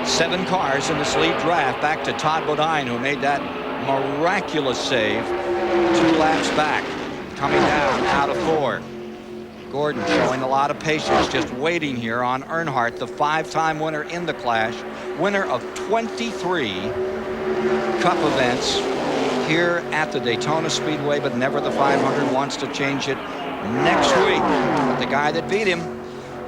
7 cars in this lead draft. Back to Todd Bodine, who made that miraculous save 2 laps back. Coming down out of 4. Gordon showing a lot of patience, just waiting here on Earnhardt, the 5-time winner in the Clash, winner of 23 Cup events here at the Daytona Speedway, but never the 500. Wants to change it next week. But the guy that beat him,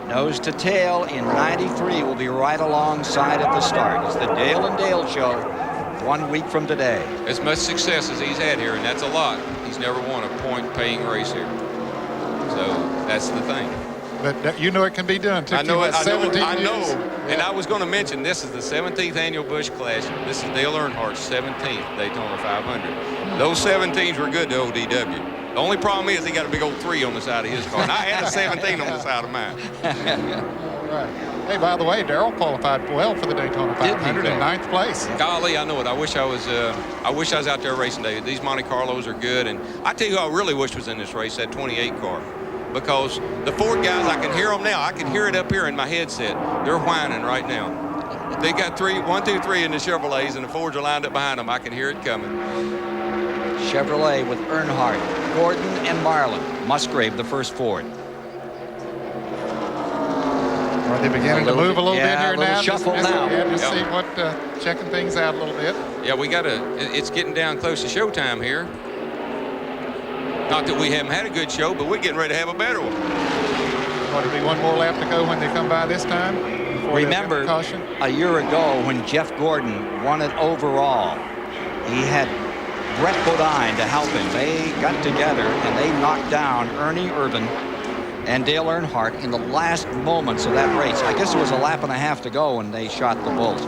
nose to tail in 93, will be right alongside at the start. It's the Dale and Dale show 1 week from today. As much success as he's had here, and that's a lot, he's never won a point-paying race here. So that's the thing. But you know it can be done. I know it. I know. Yeah. And I was going to mention this is the 17th annual Busch Clash. This is Dale Earnhardt's 17th Daytona 500. Those 17s were good to ODW. The only problem is he got a big old 3 on the side of his car. And I had a 17 on the side of mine. All right. Hey, by the way, Darrell qualified well for the Daytona 500 in 9th place. Golly, I know it. I wish I was out there racing today. These Monte Carlos are good. And I tell you who I really wish was in this race, that 28 car. because the Ford guys, I can hear them now. I can hear it up here in my headset. They're whining right now. They got 1, 2, 3 in the Chevrolets, and the Fords are lined up behind them. I can hear it coming. Chevrolet with Earnhardt, Gordon, and Marlin. Musgrave, the first Ford. Are they beginning to move a little bit here now? Shuffle now. Just see what, checking things out a little bit. Yeah, it's getting down close to showtime here. Not that we haven't had a good show, but we're getting ready to have a better one. It'll be one more lap to go when they come by this time. Remember, a year ago when Jeff Gordon won it overall, he had Brett Bodine to help him. They got together and they knocked down Ernie Irvin and Dale Earnhardt in the last moments of that race. I guess it was a lap and a half to go when they shot the bolt.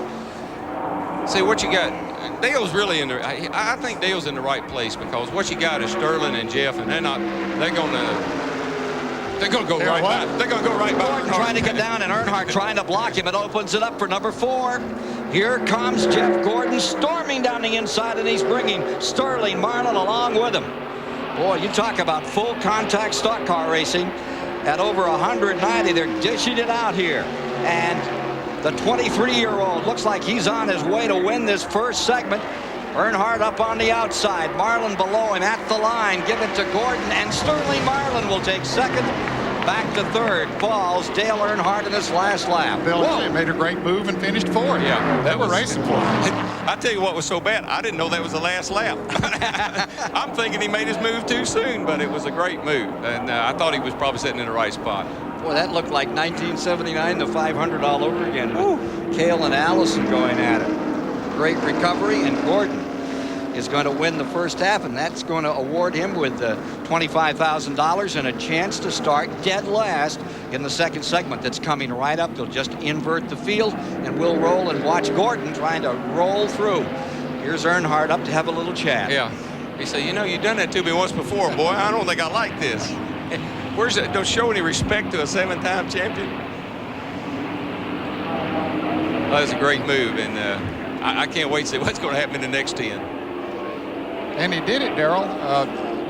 See, what you got, Dale's really in the, I think Dale's in the right place, because what you got is Sterling and Jeff, and they're going to go right by. They're going to go right by. Gordon trying to get down, and Earnhardt trying to block him. It opens it up for number 4. Here comes Jeff Gordon storming down the inside, and he's bringing Sterling Marlin along with him. Boy, you talk about full contact stock car racing. At over 190, they're dishing it out here. And the 23-year-old looks like he's on his way to win this first segment. Earnhardt up on the outside, Marlin below him at the line. Give it to Gordon, and Sterling Marlin will take second. Back to third falls Dale Earnhardt in his last lap. Bill made a great move and finished fourth. Yeah, they were racing for it. I tell you what was so bad, I didn't know that was the last lap. I'm thinking he made his move too soon, but it was a great move, and I thought he was probably sitting in the right spot. Boy, that looked like 1979 to 500 all over again. Cale and Allison going at it. Great recovery, and Gordon is going to win the first half, and that's going to award him with $25,000 and a chance to start dead last in the second segment that's coming right up. They'll just invert the field, and we'll roll and watch Gordon trying to roll through. Here's Earnhardt up to have a little chat. Yeah. He said, you know, you've done that to me once before, boy. I don't think I like this. Where's it? Don't show any respect to a 7-time champion. That was a great move, and I can't wait to see what's going to happen in the next 10. And he did it, Darrell.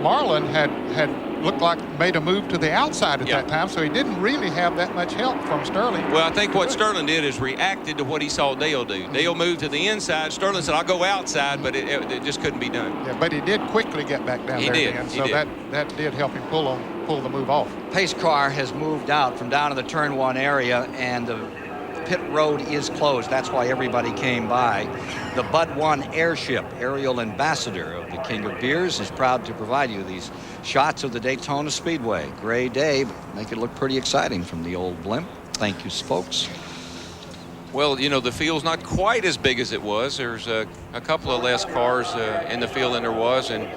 Marlin had looked like made a move to the outside at that time, so he didn't really have that much help from Sterling. Well, I think what Sterling did is reacted to what he saw Dale do. Dale moved to the inside. Sterling said, I'll go outside, but it just couldn't be done. Yeah, but he did quickly get back down there again, so that did help him pull the move off. Pace car has moved out from down in the turn 1 area, and the pit road is closed. That's why everybody came by. The Bud 1 airship, aerial ambassador of the King of Beers, is proud to provide you these shots of the Daytona Speedway. Gray day, but make it look pretty exciting from the old blimp. Thank you, folks. Well, you know, the field's not quite as big as it was. There's a couple of less cars in the field than there was, and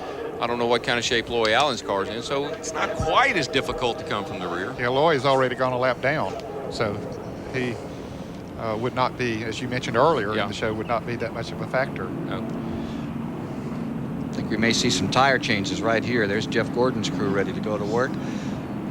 I don't know what kind of shape Loy Allen's car's in, so it's not quite as difficult to come from the rear. Yeah, Loy's already gone a lap down, so he would not be, as you mentioned earlier in the show, would not be that much of a factor. No. I think we may see some tire changes right here. There's Jeff Gordon's crew ready to go to work.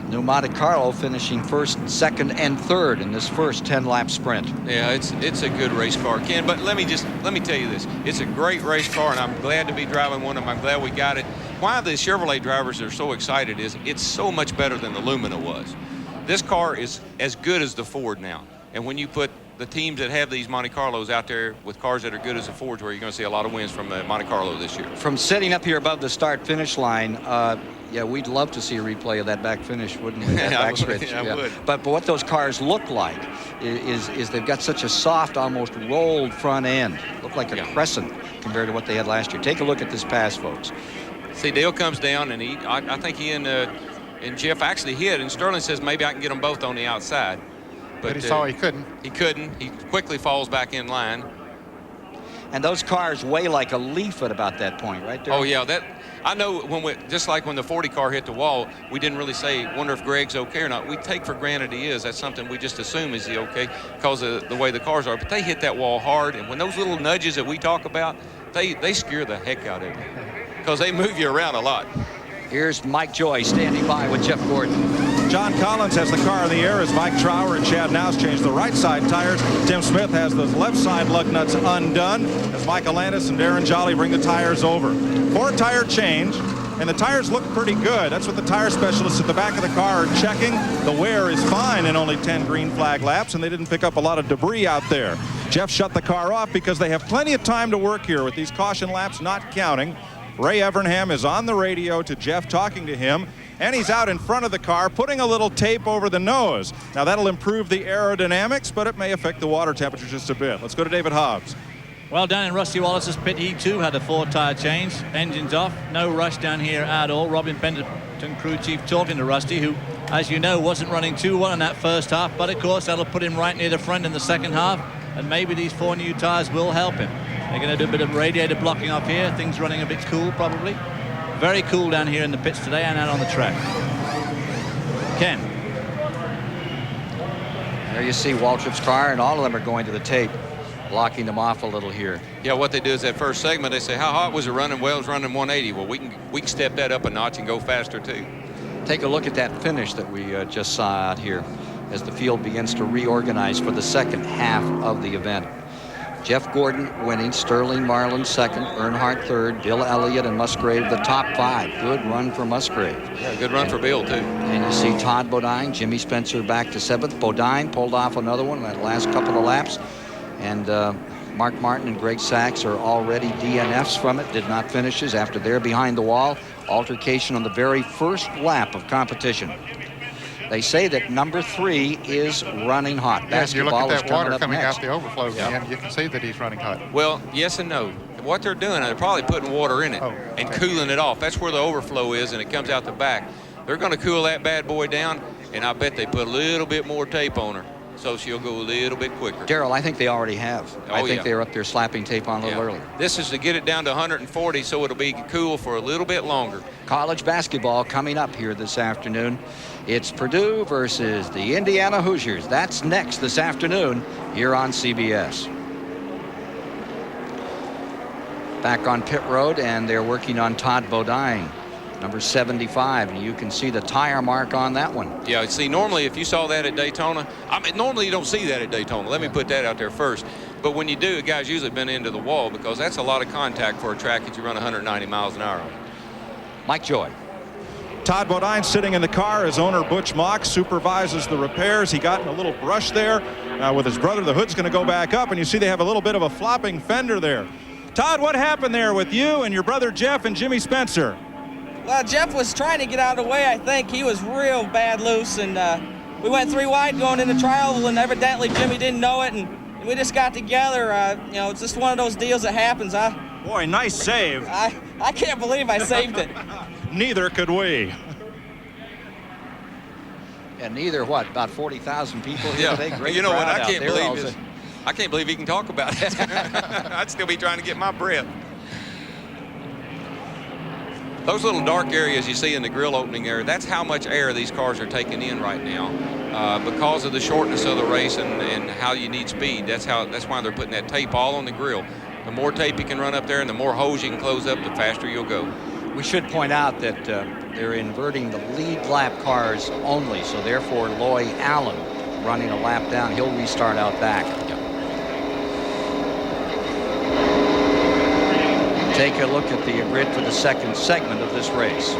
New Monte Carlo finishing first, second, and third in this first 10-lap sprint. Yeah, it's a good race car, Ken. But let me tell you this: it's a great race car, and I'm glad to be driving one of them. I'm glad we got it. Why the Chevrolet drivers are so excited is it's so much better than the Lumina was. This car is as good as the Ford now, and when you put the teams that have these Monte Carlos out there with cars that are good as the Fords, where you're going to see a lot of wins from the Monte Carlo this year. From sitting up here above the start-finish line, yeah, we'd love to see a replay of that back finish, wouldn't we? That back stretch. I would. But what those cars look like is they've got such a soft, almost rolled front end. Look like a crescent compared to what they had last year. Take a look at this pass, folks. See, Dale comes down, and I think he and Jeff actually hit, and Sterling says maybe I can get them both on the outside. But he saw he couldn't. He couldn't. He quickly falls back in line. And those cars weigh like a leaf at about that point, right there. Oh yeah, I know just like when the 40 car hit the wall, we didn't really say, wonder if Greg's okay or not. We take for granted he is. That's something we just assume is he okay because of the way the cars are. But they hit that wall hard, and when those little nudges that we talk about, they scare the heck out of you because they move you around a lot. Here's Mike Joy standing by with Jeff Gordon. John Collins has the car in the air as Mike Trower and Chad Now's change the right side tires. Tim Smith has the left side lug nuts undone as Michael Landis and Darren Jolly bring the tires over. 4 tire change. and the tires look pretty good. That's what the tire specialists at the back of the car are checking. The wear is fine in only 10 green flag laps, and they didn't pick up a lot of debris out there. Jeff shut the car off because they have plenty of time to work here with these caution laps not counting. Ray Evernham is on the radio to Jeff, talking to him, and he's out in front of the car putting a little tape over the nose. Now that'll improve the aerodynamics, but it may affect the water temperature just a bit. Let's go to David Hobbs. Well, down in Rusty Wallace's pit, he too had a 4-tire change. Engines off, no rush down here at all. Robin Benderton, crew chief, talking to Rusty, who, as you know, wasn't running too well in that first half, but of course that'll put him right near the front in the second half, and maybe these 4 new tires will help him. They're going to do a bit of radiator blocking up here. Things running a bit cool, probably. Very cool down here in the pits today and out on the track. Ken. There you see Waltrip's car, and all of them are going to the tape, blocking them off a little here. Yeah, what they do is that first segment, they say, how hot was it running? Well, it was running 180. Well, we can step that up a notch and go faster, too. Take a look at that finish that we just saw out here as the field begins to reorganize for the second half of the event. Jeff Gordon winning, Sterling Marlin second, Earnhardt third, Bill Elliott and Musgrave the top 5. Good run for Musgrave. Yeah, good run for Bill, too. And you see Todd Bodine, Jimmy Spencer back to 7th. Bodine pulled off another one in that last couple of laps. And Mark Martin and Greg Sachs are already DNFs from it, did not finishes after they're behind the wall. Altercation on the very first lap of competition. They say that number 3 is running hot. Yes, you look at that water coming next. out the overflow again, you can see that he's running hot. Well, yes and no. What they're doing, they're probably putting water in it and cooling it off. That's where the overflow is, and it comes out the back. They're going to cool that bad boy down, and I bet they put a little bit more tape on her, so she'll go a little bit quicker. Darrell, I think they already have. I think they're up there slapping tape on a little earlier. This is to get it down to 140 so it'll be cool for a little bit longer. College basketball coming up here this afternoon. It's Purdue versus the Indiana Hoosiers. That's next this afternoon here on CBS. Back on pit road, and they're working on Todd Bodine, number 75, and you can see the tire mark on that one. Yeah, see, normally if you saw that at Daytona, normally you don't see that at Daytona. Let me put that out there first. But when you do, the guy's usually been into the wall because that's a lot of contact for a track that you run 190 miles an hour on. Mike Joy. Todd Bodine sitting in the car. His owner, Butch Mock, supervises the repairs. He got in a little brush there with his brother. The hood's going to go back up, and you see they have a little bit of a flopping fender there. Todd, what happened there with you and your brother Jeff and Jimmy Spencer? Well, Jeff was trying to get out of the way, I think. He was real bad loose, and we went 3 wide going into trial, and evidently Jimmy didn't know it, and we just got together. You know, it's just one of those deals that happens. Boy, nice save. I can't believe I saved it. Neither could we. And neither what? About 40,000 people here today. Great you know what crowd I can't out there believe is I can't believe he can talk about it. I'd still be trying to get my breath. Those little dark areas you see in the grill opening area, that's how much air these cars are taking in right now because of the shortness of the race and how you need speed. That's why they're putting that tape all on the grill. The more tape you can run up there and the more hose you can close up, the faster you'll go. We should point out that they're inverting the lead lap cars only, so therefore Loy Allen running a lap down. He'll restart out back. Take a look at the grid for the second segment of this race.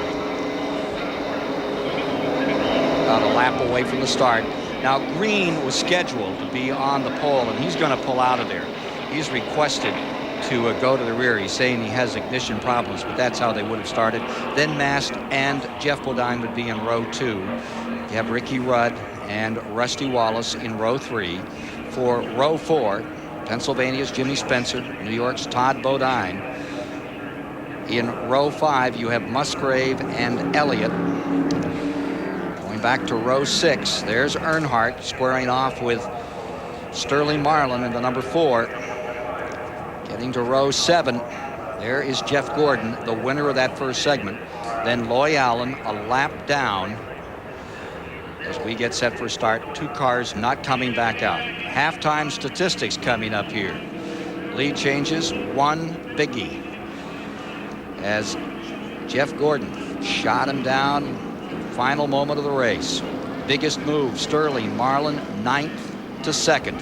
About a lap away from the start. Now Green was scheduled to be on the pole, and he's going to pull out of there. He's requested to go to the rear. He's saying he has ignition problems, but that's how they would have started. Then Mast and Jeff Bodine would be in row 2. You have Ricky Rudd and Rusty Wallace in row 3. For row 4, Pennsylvania's Jimmy Spencer, New York's Todd Bodine. In row 5, you have Musgrave and Elliott. Going back to row 6, there's Earnhardt squaring off with Sterling Marlin in the number 4. Getting to row 7, there is Jeff Gordon, the winner of that first segment. Then Loy Allen, a lap down as we get set for start. 2 cars not coming back out. Halftime statistics coming up here. Lead changes, 1 biggie as Jeff Gordon shot him down final moment of the race. Biggest move, Sterling Marlin 9th to 2nd.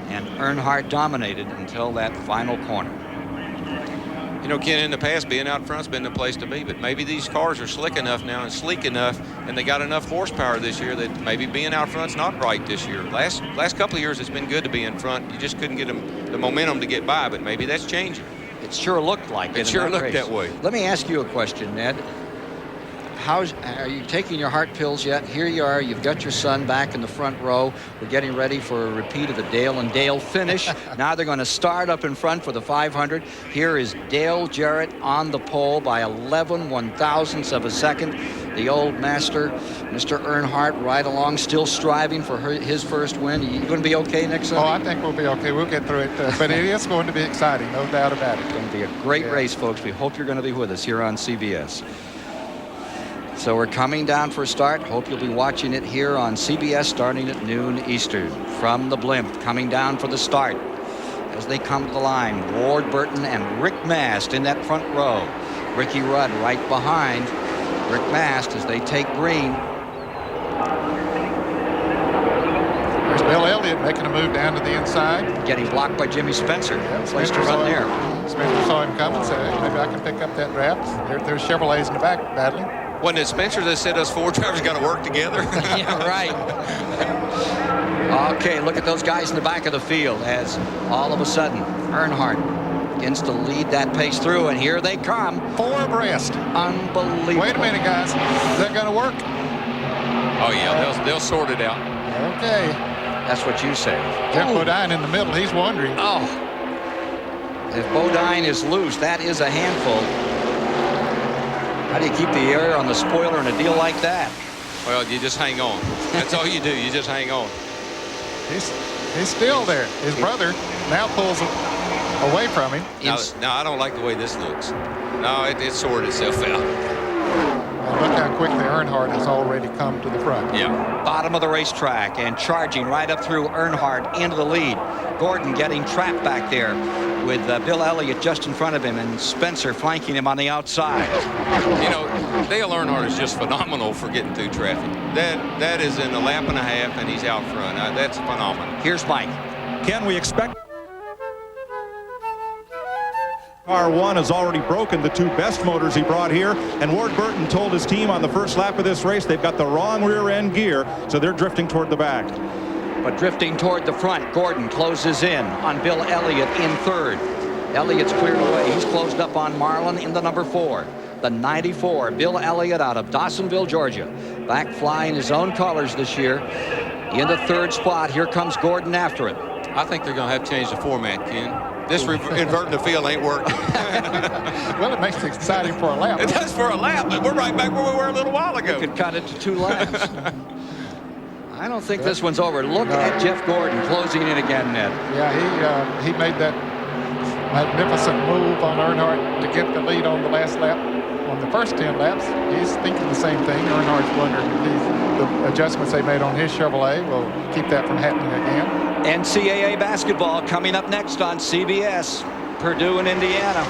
And Earnhardt dominated until that final corner. You know, Ken, in the past, being out front's been the place to be, but maybe these cars are slick enough now and sleek enough, and they got enough horsepower this year that maybe being out front's not right this year. Last couple of years, it's been good to be in front. You just couldn't get the momentum to get by, but maybe that's changing. It sure looked like it. It sure looked that way. Let me ask you a question, Ned. Are you taking your heart pills yet? Here you are. You've got your son back in the front row. We're getting ready for a repeat of the Dale and Dale finish. Now they're going to start up in front for the 500. Here is Dale Jarrett on the pole by 11 one-thousandths of a second. The old master, Mr. Earnhardt, right along, still striving for his first win. You going to be okay next Sunday? Oh, I think we'll be okay. We'll get through it. But it is going to be exciting, no doubt about it. It's going to be a great race, folks. We hope you're going to be with us here on CBS. So we're coming down for a start. Hope you'll be watching it here on CBS starting at noon Eastern. From the blimp, coming down for the start. As they come to the line, Ward Burton and Rick Mast in that front row. Ricky Rudd right behind Rick Mast as they take green. There's Bill Elliott making a move down to the inside. Getting blocked by Jimmy Spencer. Place to run there. Spencer saw him coming, so maybe I can pick up that draft. There's Chevrolets in the back battling. Wasn't it Spencer that said us four drivers got to work together? Yeah, right. Okay, look at those guys in the back of the field as all of a sudden Earnhardt begins to lead that pace through, and here they come. 4 abreast. Unbelievable. Wait a minute, guys. Is that going to work? Oh, yeah, they'll sort it out. Okay. That's what you say. Jeff Bodine in the middle. He's wondering. Oh. If Bodine is loose, that is a handful. How do you keep the air on the spoiler in a deal like that? Well, you just hang on. That's all you do. You just hang on. He's still there. His brother now pulls away from him. Now I don't like the way this looks. No, it sorted itself out. And look how quickly Earnhardt has already come to the front. Yeah. Bottom of the racetrack and charging right up through Earnhardt into the lead. Gordon getting trapped back there with Bill Elliott just in front of him and Spencer flanking him on the outside. You know, Dale Earnhardt is just phenomenal for getting through traffic. That is in a lap and a half, and he's out front. That's phenomenal. Here's Mike. Can we expect? Car 1 has already broken the 2 best motors he brought here, and Ward Burton told his team on the first lap of this race they've got the wrong rear end gear, so they're drifting toward the back. But drifting toward the front, Gordon closes in on Bill Elliott in third. Elliott's cleared away. He's closed up on Marlin in the number 4. The 94, Bill Elliott out of Dawsonville, Georgia. Back flying his own colors this year. In the 3rd spot, here comes Gordon after it. I think they're going to have to change the format, Ken. This inverting the field ain't working. Well, it makes it exciting for a lap. It does for a lap, but we're right back where we were a little while ago. You could cut it to 2 laps. I don't think this one's over. Look at Jeff Gordon closing in again, Ned. Yeah, he made that magnificent move on Earnhardt to get the lead on the last lap. On the first 10 laps, he's thinking the same thing. Earnhardt's wondering if the adjustments they made on his Chevrolet will keep that from happening again. NCAA basketball coming up next on CBS. Purdue and Indiana.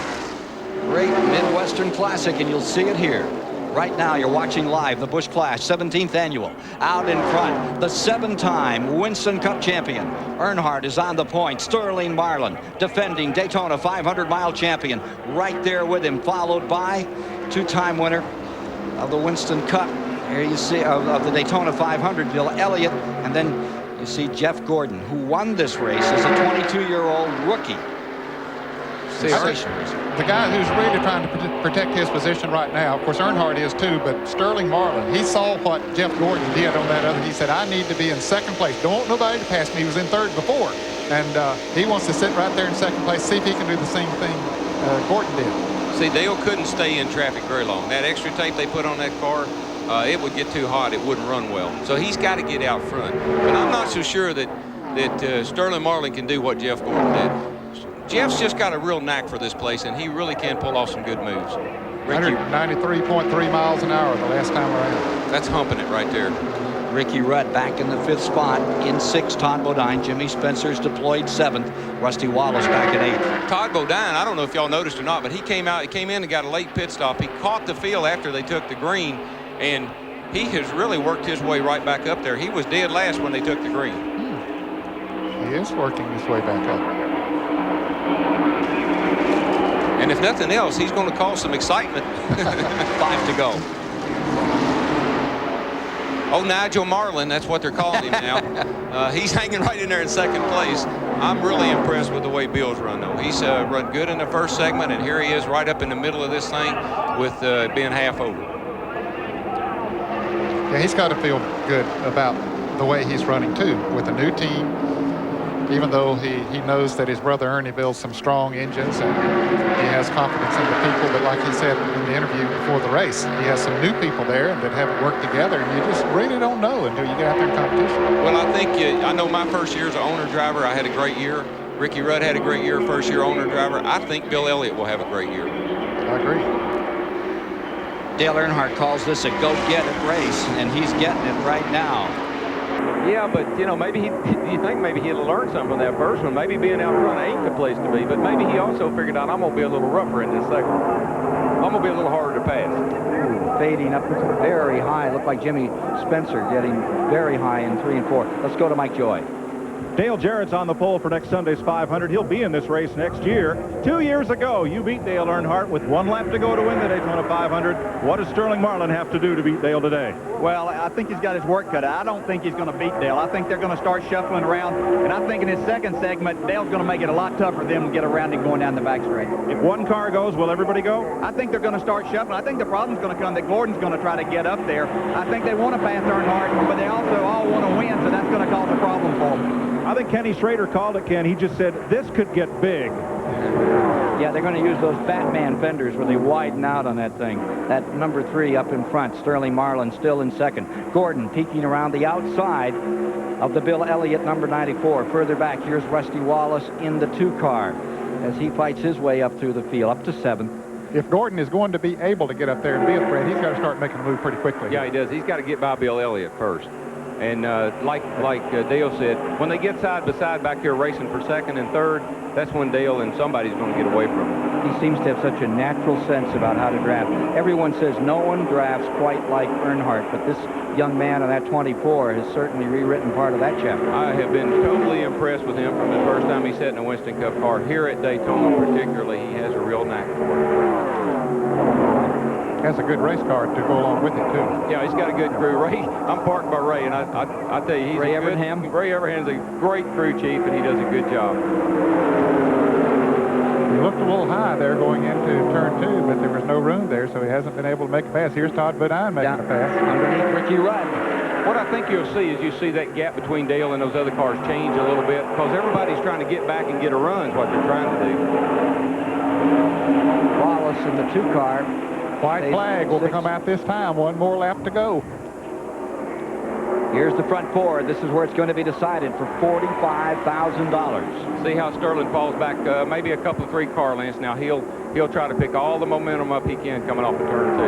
Great Midwestern Classic, and you'll see it here. Right now, you're watching live the Busch Clash 17th annual. Out in front, the 7-time Winston Cup champion. Earnhardt is on the point. Sterling Marlin, defending Daytona 500-mile champion, right there with him, followed by 2-time winner of the Winston Cup. Here you see of the Daytona 500, Bill Elliott, and then you see Jeff Gordon, who won this race as a 22-year-old rookie. The guy who's really trying to protect his position right now, of course Earnhardt is too, but Sterling Marlin, he saw what Jeff Gordon did on that other. He said, I need to be in 2nd place. Don't want nobody to pass me. He was in 3rd before. And he wants to sit right there in 2nd place, see if he can do the same thing Gordon did. See, Dale couldn't stay in traffic very long. That extra tape they put on that car, it would get too hot. It wouldn't run well. So he's got to get out front. But I'm not so sure that Sterling Marlin can do what Jeff Gordon did. Jeff's just got a real knack for this place, and he really can pull off some good moves. 193.3 miles an hour the last time around. That's humping it right there. Ricky Rudd back in the 5th spot. In 6th, Todd Bodine. Jimmy Spencer's deployed 7th. Rusty Wallace back at 8th. Todd Bodine, I don't know if y'all noticed or not, but he came in and got a late pit stop. He caught the field after they took the green, and he has really worked his way right back up there. He was dead last when they took the green. He is working his way back up. And if nothing else, he's going to cause some excitement. 5 to go. Oh, Nigel Marlin, that's what they're calling him now. He's hanging right in there in second place. I'm really impressed with the way Bill's run, though. He's run good in the first segment, and here he is right up in the middle of this thing with being half over. Yeah, he's got to feel good about the way he's running, too, with a new team. Even though he knows that his brother Ernie builds some strong engines and he has confidence in the people, but like he said in the interview before the race, he has some new people there that haven't worked together, and you just really don't know until you get out there in competition. Well, I think I know my first year as an owner driver, I had a great year. Ricky Rudd had a great year, first year owner driver. I think Bill Elliott will have a great year. I agree. Dale Earnhardt calls this a go-get-it race, and he's getting it right now. Yeah, but, you know, maybe you think maybe he'll learn something from that first one. Maybe being out front ain't the place to be, but maybe he also figured out I'm going to be a little rougher in this second. I'm going to be a little harder to pass. Ooh, fading up very high. Looked like Jimmy Spencer getting very high in 3 and 4. Let's go to Mike Joy. Dale Jarrett's on the pole for next Sunday's 500. He'll be in this race next year. 2 years ago, you beat Dale Earnhardt with 1 lap to go to win the Daytona 500. What does Sterling Marlin have to do to beat Dale today? Well, I think he's got his work cut out. I don't think he's going to beat Dale. I think they're going to start shuffling around. And I think in his second segment, Dale's going to make it a lot tougher for them to get around him going down the back straight. If one car goes, will everybody go? I think they're going to start shuffling. I think the problem's going to come that Gordon's going to try to get up there. I think they want to pass Earnhardt, but they also all want to win, so that's going to cause a problem for them. I think Kenny Schrader called it, Ken. He just said, this could get big. Yeah, they're going to use those Batman fenders where they widen out on that thing. That number 3 up in front, Sterling Marlin still in second. Gordon peeking around the outside of the Bill Elliott number 94. Further back, here's Rusty Wallace in the 2 car as he fights his way up through the field, up to 7th. If Gordon is going to be able to get up there and be a threat, he's got to start making a move pretty quickly. Yeah, he does. He's got to get by Bill Elliott first. And like Dale said, when they get side by side back here racing for second and third, that's when Dale and somebody's going to get away from him. He seems to have such a natural sense about how to draft. Everyone says no one drafts quite like Earnhardt, but this young man on that 24 has certainly rewritten part of that chapter. I have been totally impressed with him from the first time he sat in a Winston Cup car. Here at Daytona particularly, he has a real knack for it. Has a good race car to go along with it, too. Yeah, he's got a good crew. Ray, I'm parked by Ray, and I tell you, Ray Evernham? Ray Evernham's a great crew chief, and he does a good job. He looked a little high there going into turn 2, but there was no room there, so he hasn't been able to make a pass. Here's Todd Bodine making a pass. Underneath Ricky Rudd. What I think you'll see is you see that gap between Dale and those other cars change a little bit because everybody's trying to get back and get a run is what they're trying to do. Wallace in the 2 car. White flag will come out this time. 1 more lap to go. Here's the front 4. This is where it's going to be decided for $45,000. See how Sterling falls back maybe a couple of 3-car lengths. Now he'll try to pick all the momentum up he can coming off the turn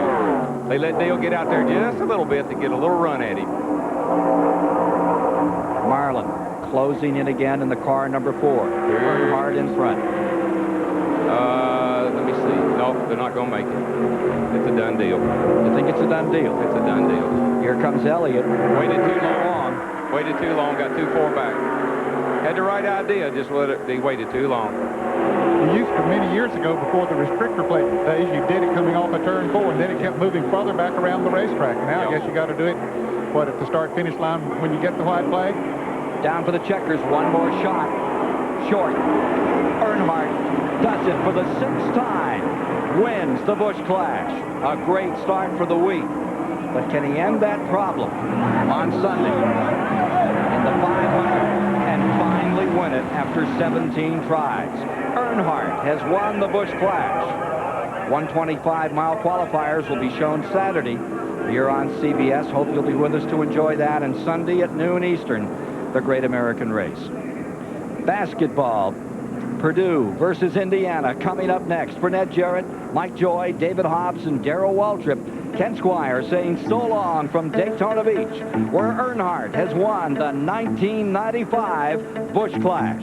2. They let Dale get out there just a little bit to get a little run at him. Marlin closing in again in the car number 4. Earnhardt in front. Let me see. Nope, they're not going to make it. It's a done deal. You think it's a done deal? It's a done deal. Here comes Elliott. Waited too long. Waited too long. Got too far back. Had the right idea. Just they waited too long. You used to, many years ago, before the restrictor plate days, you did it coming off a turn 4, and then it kept moving farther back around the racetrack. Now I guess you got to do it, what, at the start-finish line when you get the white flag? Down for the checkers. One more shot. Short. Earnhardt does it for the 6th time. Wins the Busch Clash. A great start for the week. But can he end that problem on Sunday in the 500 and finally win it after 17 tries? Earnhardt has won the Busch Clash. 125-mile qualifiers will be shown Saturday here on CBS. Hope you'll be with us to enjoy that. And Sunday at noon Eastern, the Great American Race. Basketball. Purdue versus Indiana coming up next. Burnett Jarrett, Mike Joy, David Hobbs, and Darrell Waltrip. Ken Squire saying so long from Daytona Beach, where Earnhardt has won the 1995 Busch Clash.